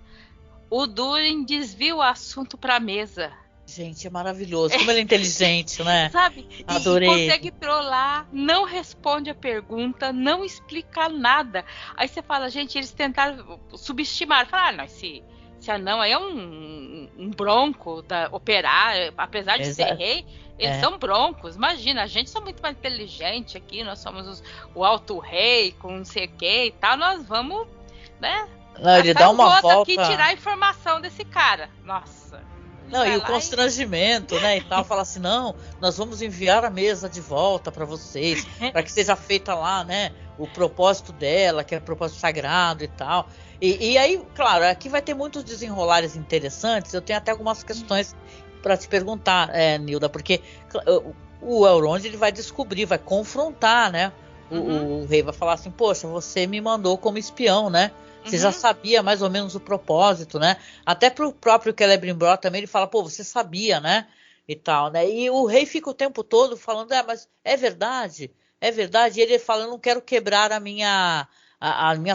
O Durin desvia o assunto para a mesa. Gente, é maravilhoso. Como ele é inteligente, né? Sabe? Adorei. E consegue trollar, não responde a pergunta, não explica nada. Aí você fala, gente, eles tentaram subestimar. Falaram, não, esse anão aí é um bronco da operário, apesar de ser rei, eles são broncos. Imagina, a gente é muito mais inteligente aqui, nós somos o alto rei, com não sei o que e tal, nós vamos, né? Não, ele dá uma volta aqui tirar a informação desse cara. Nossa. Não, e o constrangimento, né, e tal, fala assim, não, nós vamos enviar a mesa de volta para vocês, para que seja feita lá, né, o propósito dela, que é o propósito sagrado e tal. E aí, claro, aqui vai ter muitos desenrolares interessantes, eu tenho até algumas questões para te perguntar, Nilda, porque o Elrond, ele vai descobrir, vai confrontar, né, o rei vai falar assim, poxa, você me mandou como espião, né? Você já sabia mais ou menos o propósito, né? Até pro próprio Celebrimbor também, ele fala, pô, você sabia, né? E tal, né? E o rei fica o tempo todo falando, mas é verdade. E ele fala, eu não quero quebrar a minha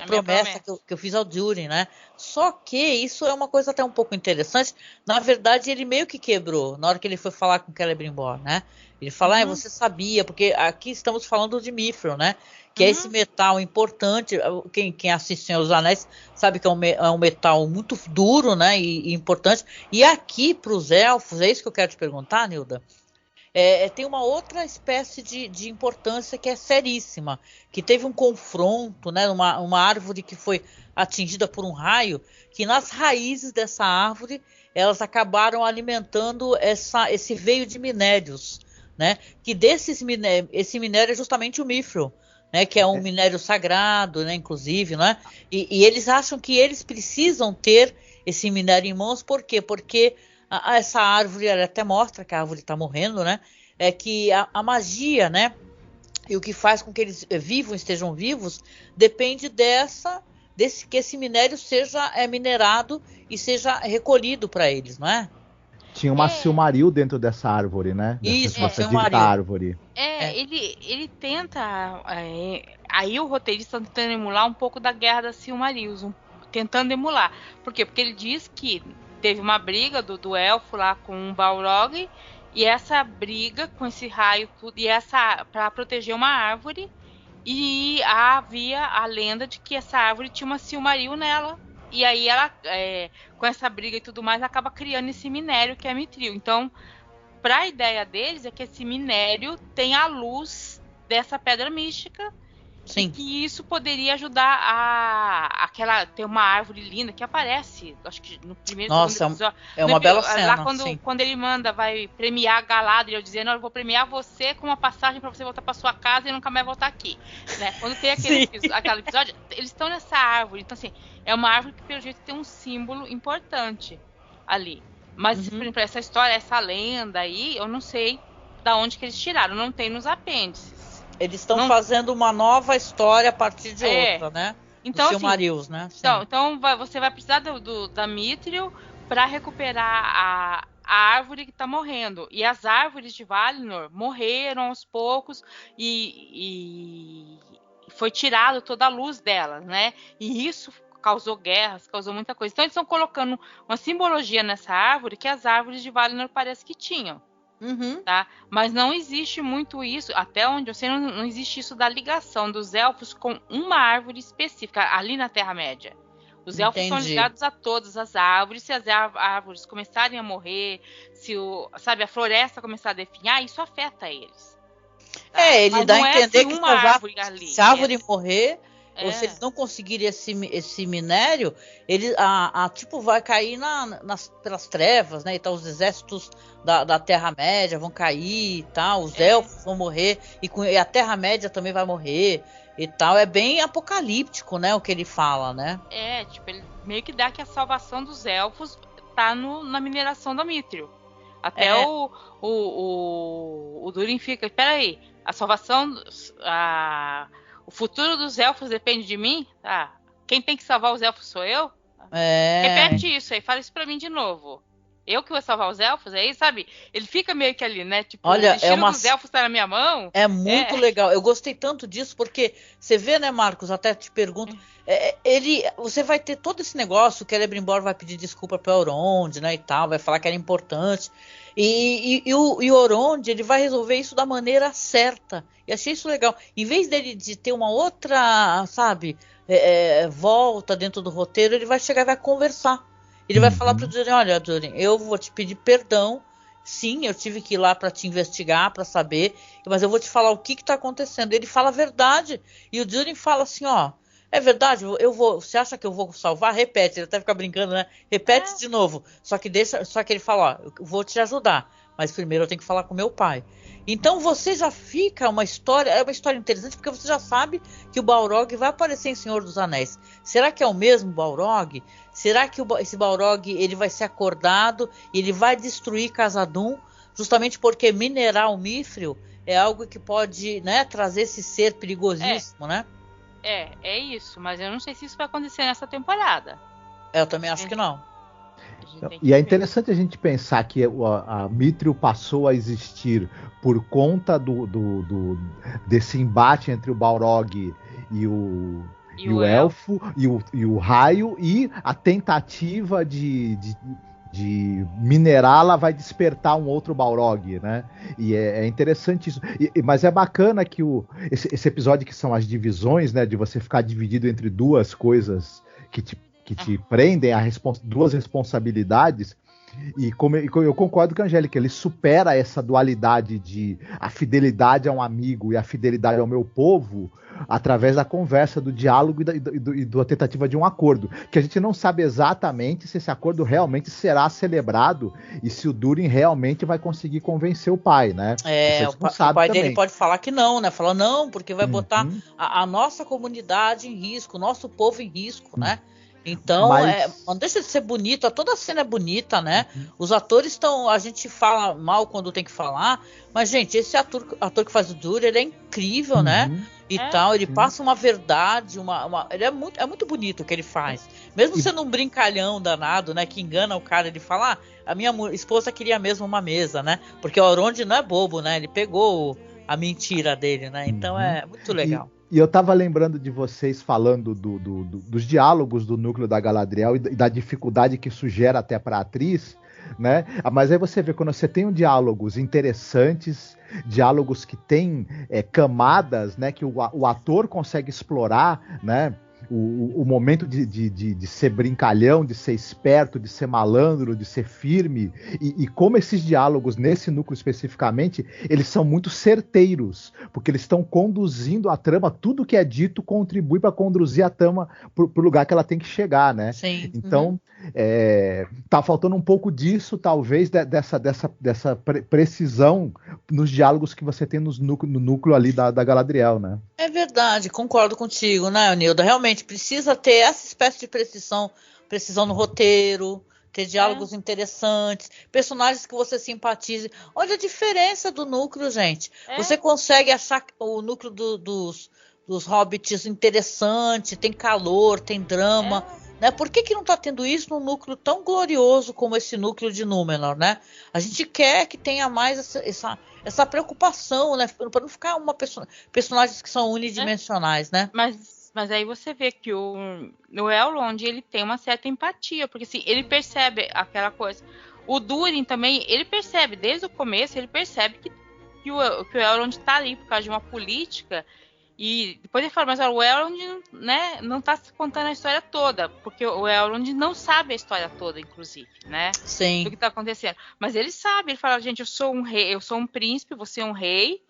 promessa que eu fiz ao Durin, né? Só que isso é uma coisa até um pouco interessante. Na verdade, ele meio que quebrou na hora que ele foi falar com o Celebrimbor, né? Ele fala, você sabia, porque aqui estamos falando de Mithril, né? Que é esse metal importante. Quem assiste Senhor dos Anéis sabe que é um metal muito duro, né? E importante. E aqui, para os elfos, é isso que eu quero te perguntar, Nilda. Tem uma outra espécie de importância que é seríssima. Que teve um confronto, né? Uma árvore que foi atingida por um raio, que nas raízes dessa árvore, elas acabaram alimentando esse veio de minérios, né? Que esse minério é justamente o Mithril, né, que é um minério sagrado, né, inclusive, né? E eles acham que eles precisam ter esse minério em mãos, por quê? Porque essa árvore, ela até mostra que a árvore está morrendo, né? É que a magia, né? E o que faz com que eles estejam vivos, depende que esse minério seja minerado e seja recolhido para eles, não é? Tinha uma Silmaril dentro dessa árvore, né? Dessa árvore. Ele tenta. Aí o roteirista está tentando emular um pouco da Guerra das Silmarils, tentando emular. Por quê? Porque ele diz que teve uma briga do elfo lá com o Balrog, e essa briga com esse raio tudo, e essa para proteger uma árvore, e havia a lenda de que essa árvore tinha uma Silmaril nela. E aí ela, com essa briga e tudo mais, acaba criando esse minério que é Mithril. Então, para a ideia deles é que esse minério tem a luz dessa pedra mística. Sim. E que isso poderia ajudar ter uma árvore linda que aparece, acho que no primeiro episódio. É uma bela cena. Lá quando ele vai premiar a Galadriel, dizendo, eu vou premiar você com uma passagem para você voltar para sua casa e nunca mais voltar aqui. Né? Quando tem aquele episódio, eles estão nessa árvore. Então, assim, é uma árvore que, pelo jeito, tem um símbolo importante ali. Mas, por exemplo, essa história, essa lenda aí, eu não sei da onde que eles tiraram. Não tem nos apêndices. Eles estão fazendo uma nova história a partir de outra, né? Então, do Silmarils, né? Então você vai precisar da Mithril para recuperar a árvore que está morrendo. E as árvores de Valinor morreram aos poucos e foi tirado toda a luz delas, né? E isso causou guerras, causou muita coisa. Então eles estão colocando uma simbologia nessa árvore que as árvores de Valinor parece que tinham. Tá? Mas não existe muito isso, até onde eu sei, não existe isso da ligação dos elfos com uma árvore específica ali na Terra-média. Os elfos são ligados a todas as árvores. Se as árvores começarem a morrer, se a floresta começar a definhar, isso afeta eles. Tá? Ele dá a entender que se a árvore morrer, ou se eles não conseguirem esse minério, ele tipo vai cair pelas trevas, né? Então os exércitos da Terra-média vão cair e tal, os elfos vão morrer e a Terra-média também vai morrer e tal. É bem apocalíptico, né? O que ele fala, né? Tipo, ele meio que dá que a salvação dos elfos tá na mineração da Mithril. Até o Durin fica, peraí, a salvação... O futuro dos elfos depende de mim? Quem tem que salvar os elfos sou eu? Repete isso aí, fala isso pra mim de novo. Eu que vou salvar os elfos? Aí, sabe? Ele fica meio que ali, né? Tipo, olha, o destino dos elfos tá na minha mão. É muito legal. Eu gostei tanto disso, porque você vê, né, Marcos? Até te pergunto. Você vai ter todo esse negócio, o Celebrimbor vai pedir desculpa pro Elrond, né, e tal, vai falar que era importante. E o Elrond, ele vai resolver isso da maneira certa. E achei isso legal. Em vez dele de ter uma outra, sabe, volta dentro do roteiro, ele vai chegar e vai conversar. Ele vai falar pro Durin, olha, Durin, eu vou te pedir perdão. Sim, eu tive que ir lá para te investigar, para saber, mas eu vou te falar o que tá acontecendo. Ele fala a verdade. E o Durin fala assim, ó, é verdade, você acha que eu vou salvar? Repete, ele até fica brincando, né? Repete de novo. Só que ele fala, ó, eu vou te ajudar, mas primeiro eu tenho que falar com meu pai. Então você já fica uma história interessante, porque você já sabe que o Balrog vai aparecer em Senhor dos Anéis. Será que é o mesmo Balrog? Será que esse Balrog ele vai ser acordado e ele vai destruir Khazad-dûm, justamente porque minerar o Mithril é algo que pode, né, trazer esse ser perigosíssimo, né? É isso, mas eu não sei se isso vai acontecer nessa temporada. Eu também acho que não. E é interessante a gente pensar que a Mithril passou a existir por conta desse embate entre o Balrog e o elfo e o raio, e a tentativa de minerá-la vai despertar um outro Balrog, né? E é interessante isso. Mas é bacana que esse episódio, que são as divisões, né? De você ficar dividido entre duas coisas que te prendem a duas responsabilidades. E eu concordo com a Angélica, ele supera essa dualidade de a fidelidade a um amigo e a fidelidade ao meu povo através da conversa, do diálogo e da tentativa de um acordo, que a gente não sabe exatamente se esse acordo realmente será celebrado e se o Durin realmente vai conseguir convencer o pai, né? O pai dele pode falar que não, né? Falar não, porque vai botar a nossa comunidade em risco, o nosso povo em risco, né? Então, não deixa de ser bonito, toda a cena é bonita, né? Os atores estão, a gente fala mal quando tem que falar, mas, gente, esse ator que faz o Durin, ele é incrível, né? E tal, ele passa uma verdade, ele é muito bonito o que ele faz. Mesmo sendo um brincalhão danado, né? Que engana o cara, ele fala, a minha esposa queria mesmo uma mesa, né? Porque o Elrond não é bobo, né? Ele pegou a mentira dele, né? Então é muito legal. E eu tava lembrando de vocês falando dos diálogos do núcleo da Galadriel e da dificuldade que isso gera até pra atriz, né? Mas aí você vê, quando você tem diálogos interessantes, diálogos que têm camadas, né? Que o ator consegue explorar, né? O momento de ser brincalhão, de ser esperto, de ser malandro, de ser firme, e como esses diálogos, nesse núcleo especificamente, eles são muito certeiros, porque eles estão conduzindo a trama, tudo que é dito contribui para conduzir a trama para o lugar que ela tem que chegar, né? Sim. Então, tá faltando um pouco disso, talvez, dessa precisão nos diálogos que você tem no núcleo ali da Galadriel, né? É verdade, concordo contigo, né, Nilda? Realmente precisa ter essa espécie de precisão no roteiro, ter diálogos interessantes, personagens que você simpatize. Olha a diferença do núcleo, gente. Você consegue achar o núcleo dos hobbits interessante, tem calor, tem drama. Né? Por que não está tendo isso num núcleo tão glorioso como esse núcleo de Númenor, né? A gente quer que tenha mais essa preocupação, né? Para não ficar personagens que são unidimensionais, né? Mas aí você vê que o Elrond, ele tem uma certa empatia, porque assim, ele percebe aquela coisa. O Durin também, ele percebe, desde o começo, ele percebe que o Elrond está ali por causa de uma política. E depois ele fala, mas o Elrond, né, não está contando a história toda, porque o Elrond não sabe a história toda, inclusive, né? Sim. Do que está acontecendo. Mas ele sabe, ele fala, gente, eu sou um rei, eu sou um príncipe, você é um rei.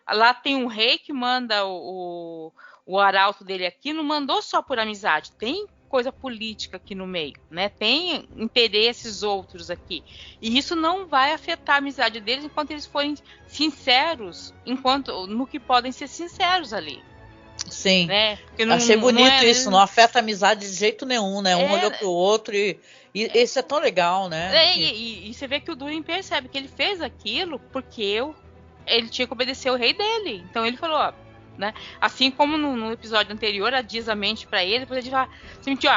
Lá tem um rei que manda o arauto dele aqui, não mandou só por amizade, tem coisa política aqui no meio, né? Tem interesses outros aqui. E isso não vai afetar a amizade deles enquanto eles forem sinceros, no que podem ser sinceros ali. Sim. Né? Achei bonito isso, não afeta a amizade de jeito nenhum, né? Um olhou pro outro e isso é tão legal, né? E você vê que o Durin percebe que ele fez aquilo porque ele tinha que obedecer o rei dele. Então ele falou, ó, né? Assim como no episódio anterior, a Disa mente pra ele, depois ele fala,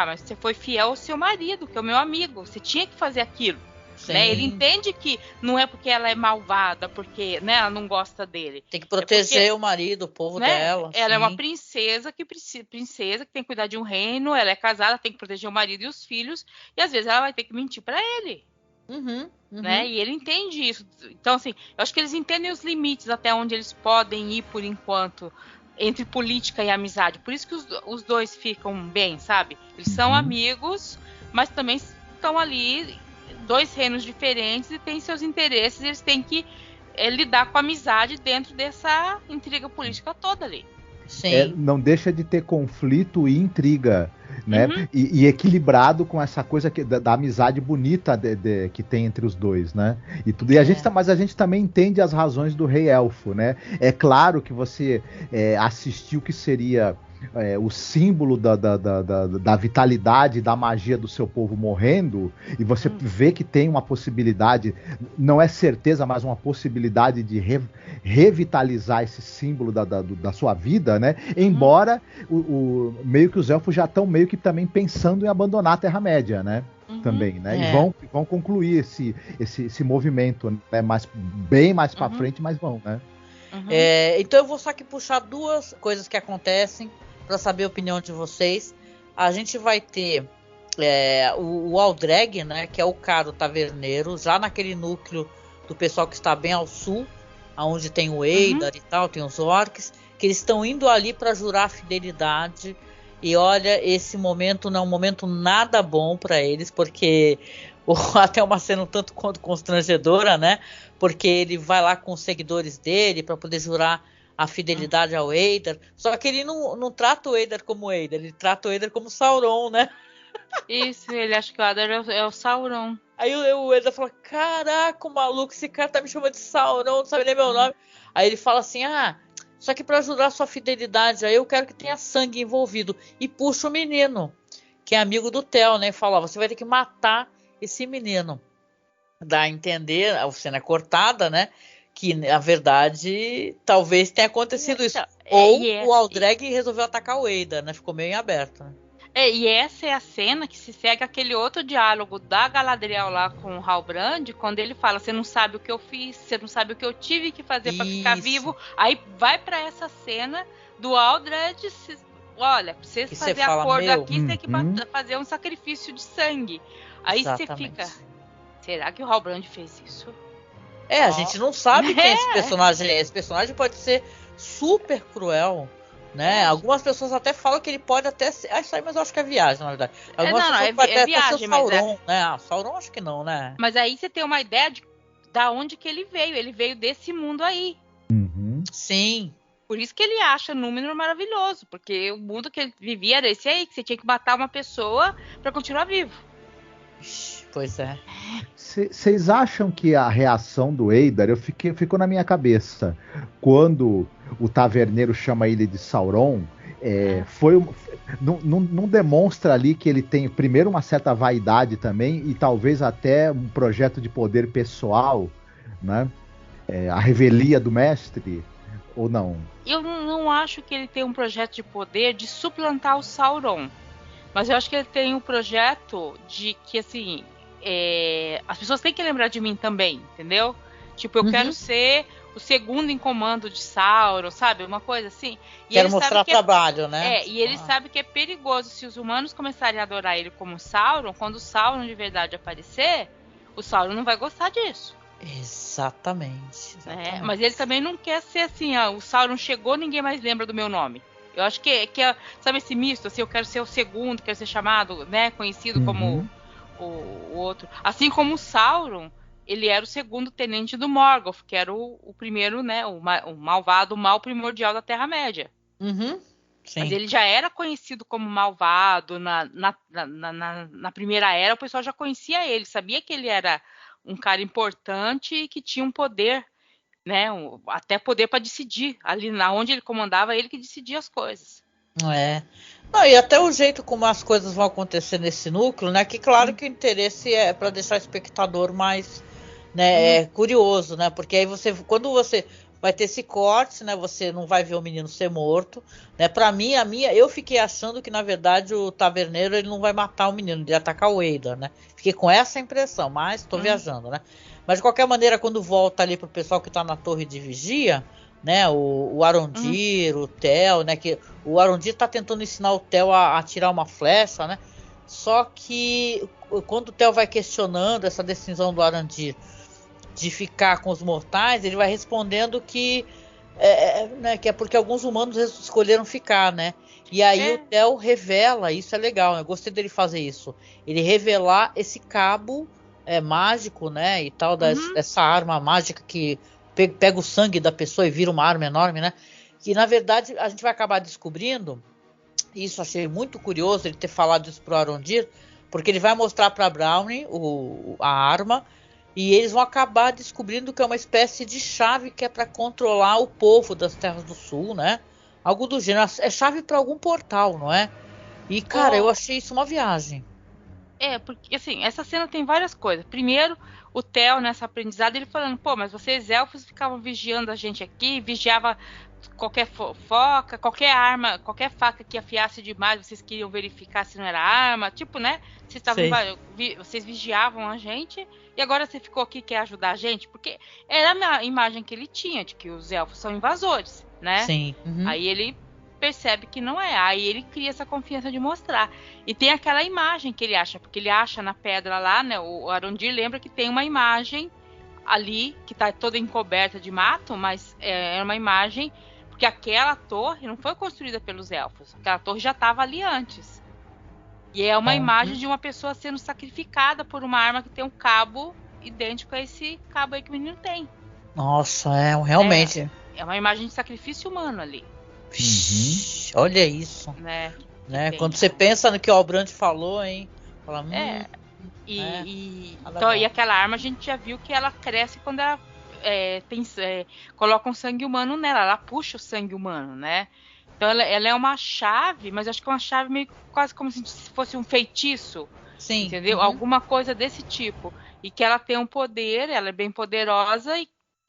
mas você foi fiel ao seu marido, que é o meu amigo, você tinha que fazer aquilo. Né? Ele entende que não é porque ela é malvada, porque, né, ela não gosta dele. Tem que proteger o marido, o povo, né, dela. Ela é uma princesa que tem que cuidar de um reino, ela é casada, tem que proteger o marido e os filhos, e às vezes ela vai ter que mentir pra ele. Né? E ele entende isso. Então, assim, eu acho que eles entendem os limites até onde eles podem ir por enquanto entre política e amizade. Por isso que os dois ficam bem, sabe? Eles são amigos, mas também estão ali, dois reinos diferentes e têm seus interesses. Eles têm que lidar com a amizade dentro dessa intriga política toda ali. Sim. Não deixa de ter conflito e intriga, né? E equilibrado com essa coisa da amizade bonita que tem entre os dois, né? E tudo. Mas a gente também entende as razões do Rei Elfo, né? É claro que você assistiu que seria o símbolo da vitalidade, da magia do seu povo morrendo, e você vê que tem uma possibilidade, não é certeza, mas uma possibilidade de revitalizar esse símbolo da sua vida, né? Embora meio que os elfos já estão meio que também pensando em abandonar a Terra-média, né? Também, né? E vão concluir esse movimento, né? Bem mais para frente, mas vão, né? Então eu vou só aqui puxar duas coisas que acontecem para saber a opinião de vocês. A gente vai ter o Aldreg, né, que é o cara, o taverneiro, já naquele núcleo do pessoal que está bem ao sul, onde tem o Eidar e tal, tem os orcs, que eles estão indo ali para jurar fidelidade. E olha, esse momento não é um momento nada bom para eles, porque até uma cena um tanto quanto constrangedora, né? Porque ele vai lá com os seguidores dele para poder jurar a fidelidade ao Eidar. Só que ele não trata o Eidar como Eidar, ele trata o Eidar como Sauron, né? Isso, ele acha que o Eidar é o Sauron. Aí o Eidar fala, caraca, maluco, esse cara tá me chamando de Sauron, não sabe nem meu nome. Aí ele fala assim, só que para jurar sua fidelidade, aí eu quero que tenha sangue envolvido. E puxa o menino, que é amigo do Theo, né? E fala, você vai ter que matar esse menino. Dá a entender, a cena é cortada, né? Que, na verdade, talvez tenha acontecido isso. Ou o Aldreg resolveu atacar o Eidar, né? Ficou meio em aberto, né? E essa é a cena que se segue aquele outro diálogo da Galadriel lá com o Halbrand, quando ele fala, você não sabe o que eu fiz, você não sabe o que eu tive que fazer para ficar vivo. Aí vai para essa cena do Aldred, olha, pra você fazer acordo aqui, você tem que fazer um sacrifício de sangue. Aí você fica, será que o Halbrand fez isso? A gente não sabe quem esse personagem é. Esse personagem pode ser super cruel, né? Algumas pessoas até falam que ele pode até ser... isso aí, mas eu acho que é viagem, na verdade. Algumas pessoas podem até ser o Sauron, né? Sauron acho que não, né? Mas aí você tem uma ideia da onde que ele veio. Ele veio desse mundo aí. Sim. Por isso que ele acha Númenor maravilhoso. Porque o mundo que ele vivia era esse aí, que você tinha que matar uma pessoa pra continuar vivo. Pois é. Vocês acham que a reação do Eidar, ficou na minha cabeça, quando o taverneiro chama ele de Sauron, Não demonstra ali que ele tem, primeiro, uma certa vaidade também e talvez até um projeto de poder pessoal, né? A revelia do mestre, ou não? Eu não acho que ele tem um projeto de poder de suplantar o Sauron, mas eu acho que ele tem um projeto de que, assim, as pessoas têm que lembrar de mim também, entendeu? Tipo, eu quero ser o segundo em comando de Sauron, sabe? Uma coisa assim. E quero mostrar trabalho, né? E ele sabe que é perigoso se os humanos começarem a adorar ele como Sauron. Quando o Sauron de verdade aparecer, o Sauron não vai gostar disso. Exatamente. Mas ele também não quer ser assim, o Sauron chegou, ninguém mais lembra do meu nome. Eu acho que sabe esse misto, assim, eu quero ser o segundo, quero ser chamado, né, conhecido como o outro. Assim como o Sauron, ele era o segundo tenente do Morgoth, que era o primeiro, né, o malvado, o mal primordial da Terra-média. Sim. Mas ele já era conhecido como malvado na Primeira Era, o pessoal já conhecia ele, sabia que ele era um cara importante e que tinha um poder, né, até poder para decidir. Ali onde ele comandava, ele que decidia as coisas. Não, e até o jeito como as coisas vão acontecer nesse núcleo, né? Que claro que o interesse é para deixar o espectador mais, né, curioso, né? Porque aí quando você vai ter esse corte, né? Você não vai ver o menino ser morto, né? Para mim, eu fiquei achando que na verdade o taverneiro ele não vai matar o menino, ele ia atacar o Eidor, né? Fiquei com essa impressão, mas estou viajando, né? Mas de qualquer maneira, quando volta ali pro pessoal que está na torre de vigia, né? O Arondir, o Theo, né? Que o Arondir tá tentando ensinar o Theo a tirar uma flecha, né? Só que quando o Theo vai questionando essa decisão do Arondir de ficar com os mortais, ele vai respondendo que né, que é porque alguns humanos escolheram ficar, né? E aí o Theo revela, isso é legal, eu gostei dele fazer isso. Ele revelar esse cabo mágico, né? E tal, dessa arma mágica que pega o sangue da pessoa e vira uma arma enorme, né? Que na verdade a gente vai acabar descobrindo, e isso achei muito curioso ele ter falado isso pro Arondir, porque ele vai mostrar para Brownie a arma, e eles vão acabar descobrindo que é uma espécie de chave que é para controlar o povo das Terras do Sul, né? Algo do gênero. É chave para algum portal, não é? E, cara, eu achei isso uma viagem. Porque, assim, essa cena tem várias coisas. Primeiro, o Theo, nessa aprendizada, ele falando, pô, mas vocês elfos ficavam vigiando a gente aqui, vigiava qualquer foca, qualquer arma, qualquer faca que afiasse demais, vocês queriam verificar se não era arma, tipo, né? Vocês vigiavam a gente e agora você ficou aqui e quer ajudar a gente? Porque era a imagem que ele tinha, de que os elfos são invasores, né? Sim. Aí ele percebe que não é, aí ele cria essa confiança de mostrar. E tem aquela imagem que ele acha, porque ele acha na pedra lá, né? O Arondir lembra que tem uma imagem ali, que tá toda encoberta de mato, mas é uma imagem, porque aquela torre não foi construída pelos elfos, aquela torre já estava ali antes. E é uma imagem de uma pessoa sendo sacrificada por uma arma que tem um cabo idêntico a esse cabo aí que o menino tem. Nossa, realmente. É uma imagem de sacrifício humano ali. Olha isso. Né? Quando você pensa no que o Albrand falou, hein? Fala, e aquela arma a gente já viu que ela cresce quando ela coloca um sangue humano nela, ela puxa o sangue humano, né? Então ela é uma chave, mas acho que é uma chave meio quase como se fosse um feitiço. Sim. Entendeu? Alguma coisa desse tipo. E que ela tem um poder, ela é bem poderosa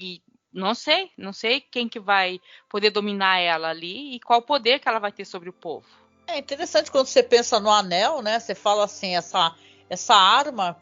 e não sei quem que vai poder dominar ela ali e qual o poder que ela vai ter sobre o povo. É interessante quando você pensa no anel, né? Você fala assim, essa arma,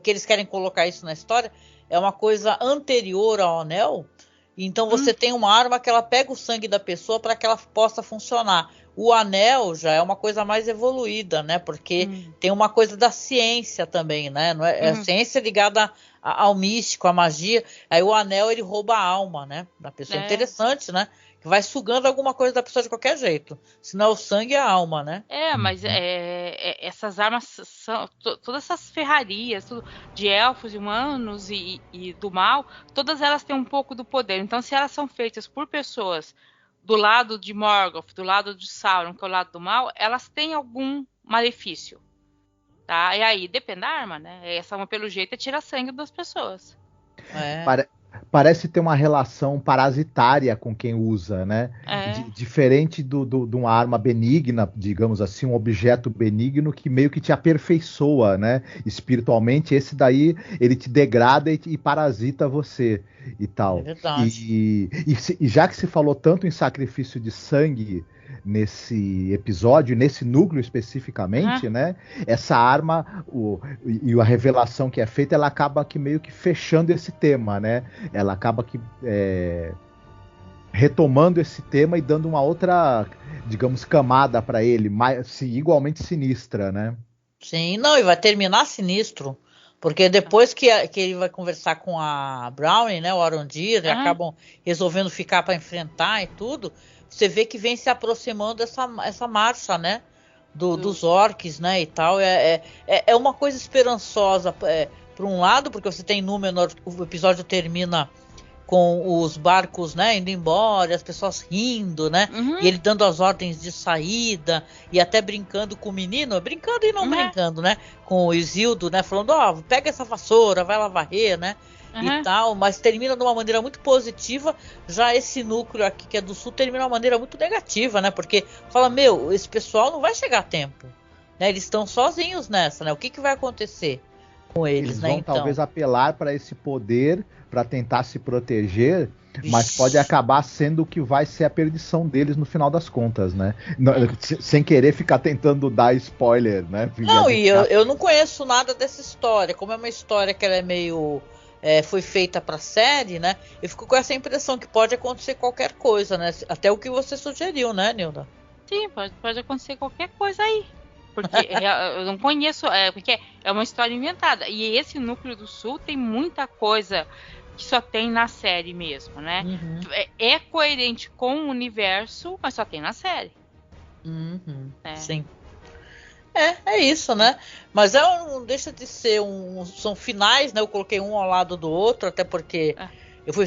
que eles querem colocar isso na história, é uma coisa anterior ao anel. Então você tem uma arma que ela pega o sangue da pessoa para que ela possa funcionar. O anel já é uma coisa mais evoluída, né? Porque tem uma coisa da ciência também, né? Não é a ciência ligada ao místico, à magia. Aí o anel ele rouba a alma, né? Da pessoa. Interessante, né? Que vai sugando alguma coisa da pessoa de qualquer jeito. Senão o sangue é a alma, né? Mas essas armas são todas essas ferrarias de elfos, humanos e do mal, todas elas têm um pouco do poder. Então, se elas são feitas por pessoas do lado de Morgoth, do lado de Sauron, que é o lado do mal, elas têm algum malefício, tá? E aí, depende da arma, né? Essa arma, pelo jeito, tira sangue das pessoas. parece ter uma relação parasitária com quem usa, né? Diferente de uma arma benigna, digamos assim, um objeto benigno que meio que te aperfeiçoa, né? Espiritualmente, esse daí, ele te degrada e parasita você e tal. É verdade. E já que se falou tanto em sacrifício de sangue nesse episódio, nesse núcleo especificamente, né? Essa arma e a revelação que é feita, ela acaba que meio que fechando esse tema, né? Ela acaba que retomando esse tema e dando uma outra, digamos, camada para ele, igualmente sinistra, né? Sim, não, e vai terminar sinistro, porque depois que ele vai conversar com a Brownie, né, o Arondir, acabam resolvendo ficar para enfrentar e tudo, você vê que vem se aproximando essa marcha, né, dos orcs, né, e tal. É uma coisa esperançosa, por um lado, porque você tem Númenor, o episódio termina com os barcos, né, indo embora, as pessoas rindo, né, e ele dando as ordens de saída, e até brincando com o menino, brincando e não brincando, né, com o Isildo, né, falando, pega essa vassoura, vai lá varrer, né, e tal, mas termina de uma maneira muito positiva. Já esse núcleo aqui, que é do sul, termina de uma maneira muito negativa, né, porque fala, esse pessoal não vai chegar a tempo, né, eles estão sozinhos nessa, né, o que vai acontecer com eles, né, vão então talvez apelar para esse poder para tentar se proteger, mas pode acabar sendo o que vai ser a perdição deles no final das contas, né? Sem querer ficar tentando dar spoiler, né? Não, e eu não conheço nada dessa história. Como é uma história que ela é meio... foi feita para série, né? Eu fico com essa impressão que pode acontecer qualquer coisa, né? Até o que você sugeriu, né, Nilda? Sim, pode acontecer qualquer coisa aí. Porque eu não conheço... porque é uma história inventada. E esse núcleo do sul tem muita coisa que só tem na série mesmo, né? É coerente com o universo, mas só tem na série. Sim. É isso, né? Mas não deixa de ser são finais, né? Eu coloquei um ao lado do outro, até porque eu fui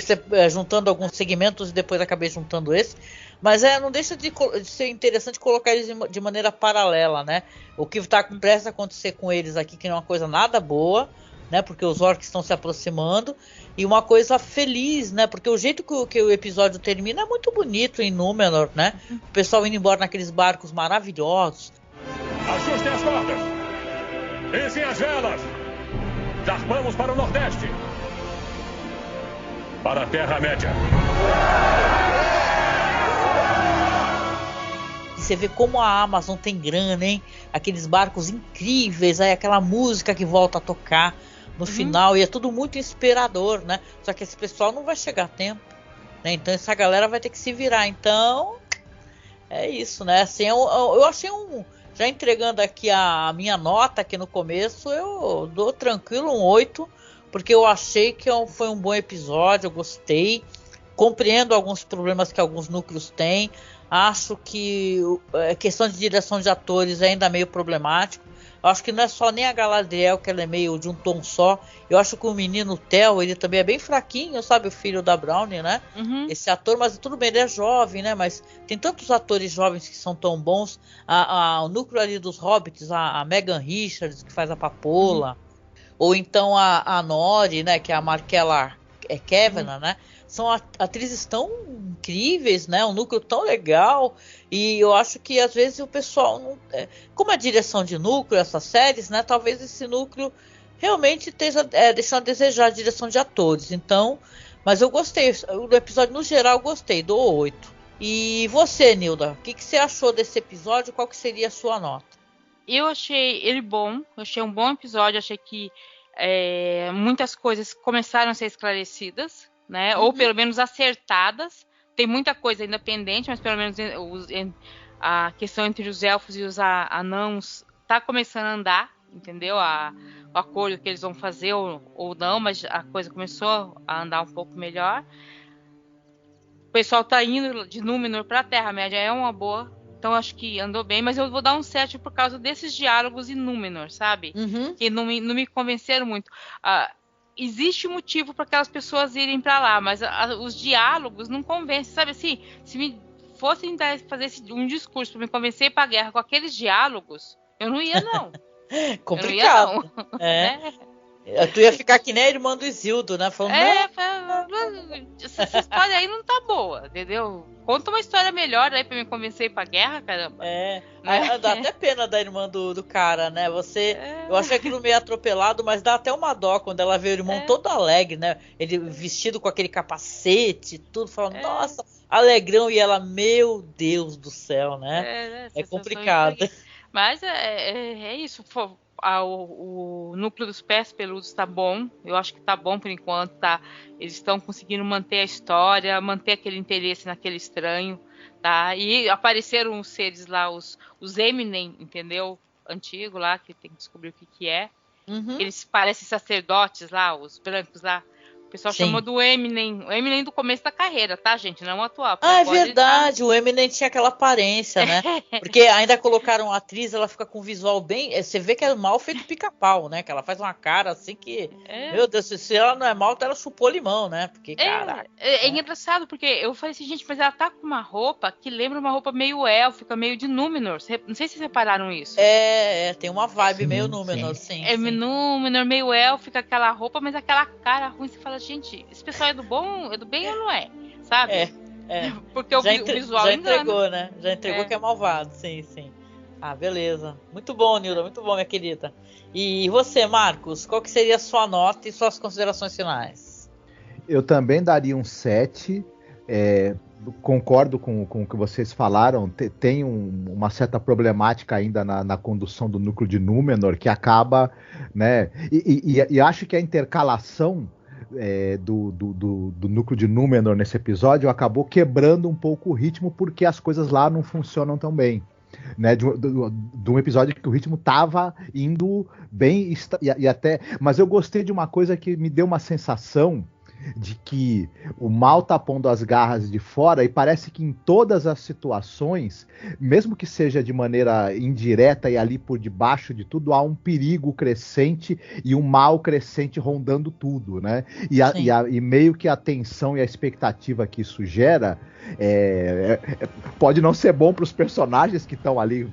juntando alguns segmentos e depois acabei juntando esse. Mas não deixa de ser interessante colocar eles de maneira paralela, né? O que está prestes a acontecer com eles aqui, que não é uma coisa nada boa, né? Porque os orcs estão se aproximando. E uma coisa feliz, né? Porque o jeito que o episódio termina é muito bonito em Númenor, né? O pessoal indo embora naqueles barcos maravilhosos. Ajustem as cordas! Isem as velas! Zarpamos para o nordeste! Para a Terra-média! Você vê como a Amazon tem grana, hein? Aqueles barcos incríveis, aí aquela música que volta a tocar no final, e é tudo muito inspirador, né? Só que esse pessoal não vai chegar a tempo, né? Então essa galera vai ter que se virar. Então, é isso, né? Assim, eu achei já entregando aqui a minha nota aqui no começo, eu dou tranquilo um 8, porque eu achei que foi um bom episódio, eu gostei. Compreendo alguns problemas que alguns núcleos têm. Acho que a questão de direção de atores é ainda meio problemático. Eu acho que não é só nem a Galadriel, que ela é meio de um tom só. Eu acho que o menino Theo, ele também é bem fraquinho, sabe? O filho da Brownie, né? Esse ator, mas tudo bem, ele é jovem, né? Mas tem tantos atores jovens que são tão bons. O núcleo ali dos Hobbits, a Megan Richards, que faz a Papola. Ou então a Nori, né? Que é a Markella Kavanagh, né? São atrizes tão incríveis, né? Um núcleo tão legal. E eu acho que às vezes o pessoal não, como a direção de núcleo, essas séries, né? Talvez esse núcleo realmente esteja deixando a desejar a direção de atores. Então, mas eu gostei. O episódio no geral eu gostei, dou 8. E você, Nilda, o que você achou desse episódio? Qual que seria a sua nota? Eu achei ele bom. Eu achei um bom episódio. Achei que muitas coisas começaram a ser esclarecidas, né? Ou pelo menos acertadas. Tem muita coisa ainda pendente, mas pelo menos a questão entre os elfos e os anãos tá começando a andar, entendeu? O acordo que eles vão fazer ou não, mas a coisa começou a andar um pouco melhor. O pessoal tá indo de Númenor pra Terra-média, é uma boa. Então acho que andou bem, mas eu vou dar um 7 por causa desses diálogos em Númenor, sabe? Que não me convenceram muito. Existe motivo para aquelas pessoas irem para lá, mas os diálogos não convencem, sabe assim? Se me fossem fazer um discurso para me convencer para a guerra com aqueles diálogos, eu não ia não. Complicado. Eu não ia, não. Né? Tu ia ficar que nem a irmã do Isildo, né? Falando, essa história aí não tá boa, entendeu? Conta uma história melhor aí pra me convencer a ir pra guerra, caramba. Dá até pena da irmã do cara, né? Eu achei aquilo meio atropelado, mas dá até uma dó quando ela vê o irmão todo alegre, né? Ele vestido com aquele capacete e tudo, falando, nossa, alegrão, e ela, meu Deus do céu, né? É complicado. Mas é isso. O núcleo dos pés peludos tá bom. Eu acho que tá bom por enquanto, tá? Eles estão conseguindo manter a história, manter aquele interesse naquele estranho, tá? E apareceram os seres lá, os Eminem, entendeu? Antigo lá, que tem que descobrir o que é. Eles parecem sacerdotes lá, os brancos lá. O pessoal chamou do Eminem. O Eminem do começo da carreira, tá, gente? Não atual. É verdade. O Eminem tinha aquela aparência, né? Porque ainda colocaram a atriz, ela fica com um visual bem... Você vê que é mal feito Pica-Pau, né? Que ela faz uma cara assim que... Meu Deus, se ela não é mal, ela chupou limão, né? Porque, caraca. É engraçado, porque eu falei assim, gente, mas ela tá com uma roupa que lembra uma roupa meio élfica, meio de Númenor. Não sei se vocês repararam isso. Tem uma vibe meio Númenor, sim. Númenor, meio élfica, aquela roupa, mas aquela cara ruim, você fala, gente, esse pessoal é do bem ou não é? Sabe? Porque o visual já engana. Entregou, né? Já entregou que é malvado, sim. Ah, beleza. Muito bom, Nilda, muito bom, minha querida. E você, Marcos, qual que seria a sua nota e suas considerações finais? Eu também daria um 7. Concordo com o que vocês falaram. Tem uma certa problemática ainda na condução do núcleo de Númenor, que acaba, né? E acho que a intercalação do núcleo de Númenor nesse episódio acabou quebrando um pouco o ritmo, porque as coisas lá não funcionam tão bem. Né, de um episódio que o ritmo tava indo bem e até... Mas eu gostei de uma coisa que me deu uma sensação de que o mal tá pondo as garras de fora, e parece que em todas as situações, mesmo que seja de maneira indireta e ali por debaixo de tudo, há um perigo crescente e um mal crescente rondando tudo, né? E meio que a tensão e a expectativa que isso gera pode não ser bom para os personagens que estão ali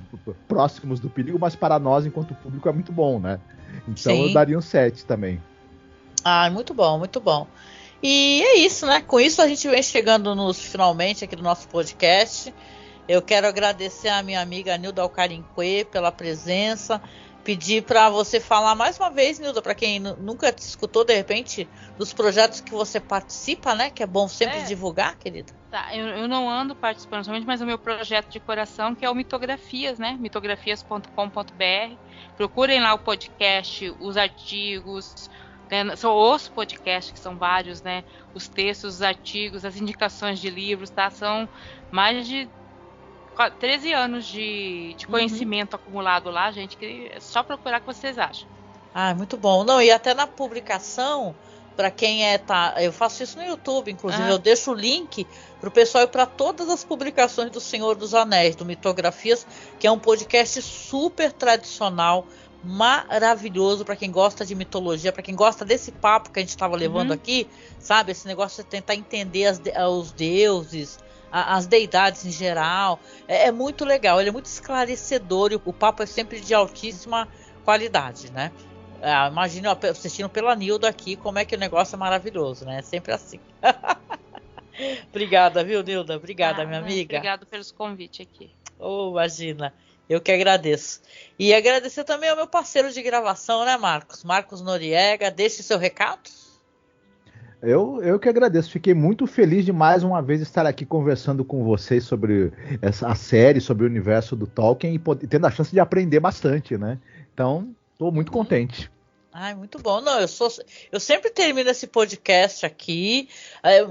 próximos do perigo, mas para nós, enquanto público, é muito bom, né? Então eu daria um 7 também. Ah, muito bom, muito bom. E é isso, né? Com isso a gente vem chegando finalmente aqui do nosso podcast. Eu quero agradecer a minha amiga Nilda Alcarinque pela presença. Pedir para você falar mais uma vez, Nilda, para quem nunca te escutou, de repente, dos projetos que você participa, né? Que é bom sempre divulgar, querida. Tá, eu não ando participando somente, mas o meu projeto de coração, que é o Mitografias, né? Mitografias.com.br. Procurem lá o podcast, os artigos... São os podcasts, que são vários, né? Os textos, os artigos, as indicações de livros, tá? São mais de 13 anos de conhecimento acumulado lá, gente, que é só procurar o que vocês acham. Ah, muito bom. Não, e até na publicação, para quem eu faço isso no YouTube, inclusive, eu deixo o link para o pessoal ir para todas as publicações do Senhor dos Anéis, do Mitografias, que é um podcast super tradicional, maravilhoso para quem gosta de mitologia, para quem gosta desse papo que a gente estava levando aqui, sabe? Esse negócio de tentar entender os deuses, as deidades em geral. É muito legal, ele é muito esclarecedor e o papo é sempre de altíssima qualidade, né? Imagina assistindo pela Nilda aqui como é que o negócio é maravilhoso, né? É sempre assim. Obrigada, viu, Nilda? Obrigada, minha amiga. Obrigada pelos convites aqui. Oh, imagina. Eu que agradeço. E agradecer também ao meu parceiro de gravação, né, Marcos? Marcos Noriega. Deixe seu recado. Eu que agradeço. Fiquei muito feliz de mais uma vez estar aqui conversando com vocês sobre a série, sobre o universo do Tolkien e tendo a chance de aprender bastante, né? Então, estou muito contente. Ai, muito bom. Não, eu sempre termino esse podcast aqui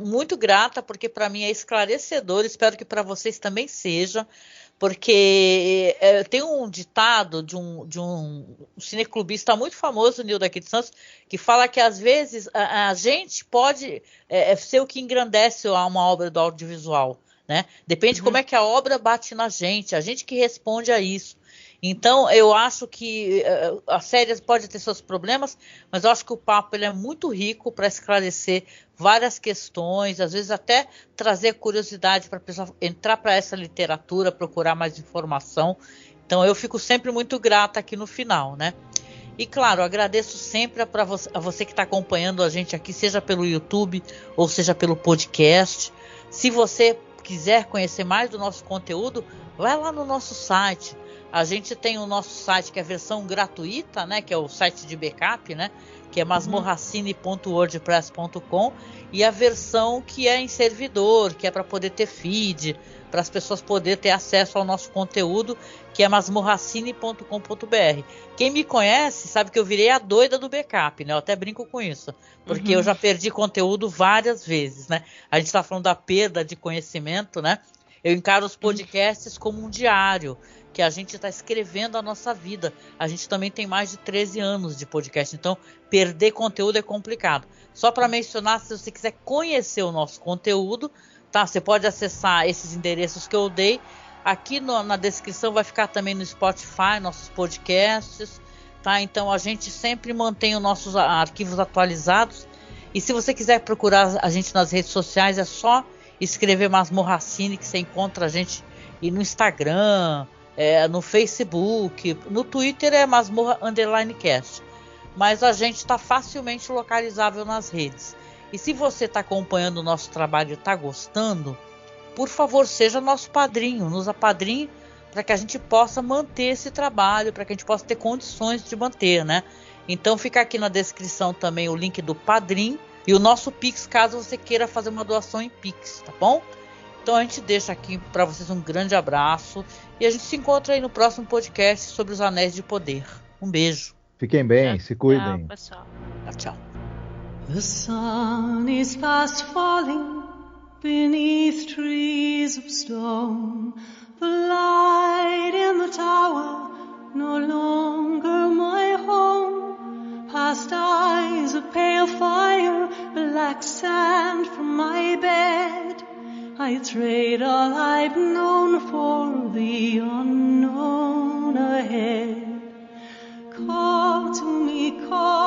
muito grata, porque para mim é esclarecedor. Espero que para vocês também seja. Porque tem um ditado de um cineclubista muito famoso, Nildo aqui de Santos, que fala que às vezes a gente pode ser o que engrandece uma obra do audiovisual, né? Depende de como é que a obra bate na gente, a gente que responde a isso. Então, eu acho que a série pode ter seus problemas, mas eu acho que o papo ele é muito rico para esclarecer várias questões, às vezes até trazer curiosidade para a pessoa entrar para essa literatura, procurar mais informação. Então, eu fico sempre muito grata aqui no final, né? E claro, agradeço sempre a você que está acompanhando a gente aqui, seja pelo YouTube ou seja pelo podcast. Se você quiser conhecer mais do nosso conteúdo, vai lá no nosso site. A gente tem o nosso site que é a versão gratuita, né, que é o site de backup, né, que é masmorracine.wordpress.com, e a versão que é em servidor, que é para poder ter feed, para as pessoas poderem ter acesso ao nosso conteúdo, que é masmorracine.com.br. Quem me conhece sabe que eu virei a doida do backup, né? Eu até brinco com isso, porque eu já perdi conteúdo várias vezes, né? A gente está falando da perda de conhecimento, né? Eu encaro os podcasts como um diário, que a gente está escrevendo a nossa vida. A gente também tem mais de 13 anos de podcast, então perder conteúdo é complicado. Só para mencionar, se você quiser conhecer o nosso conteúdo, tá? Você pode acessar esses endereços que eu dei. Aqui na descrição vai ficar também no Spotify, nossos podcasts, tá? Então a gente sempre mantém os nossos arquivos atualizados. E se você quiser procurar a gente nas redes sociais, é só escrever Masmorracine, que você encontra a gente e no Instagram, no Facebook, no Twitter é Masmorra_cast. Mas a gente está facilmente localizável nas redes. E se você está acompanhando o nosso trabalho e está gostando, por favor, seja nosso padrinho, nos apadrinhe para que a gente possa manter esse trabalho, para que a gente possa ter condições de manter, né? Então fica aqui na descrição também o link do Padrim e o nosso Pix, caso você queira fazer uma doação em Pix, tá bom? Então a gente deixa aqui para vocês um grande abraço e a gente se encontra aí no próximo podcast sobre os Anéis de Poder. Um beijo. Fiquem bem, se cuidem. Tchau, pessoal. Tchau. The sun is fast falling beneath trees of stone. The light in the tower no longer my home. Past eyes of pale fire, black sand from my bed. I trade all I've known for the unknown ahead. Call to me, call.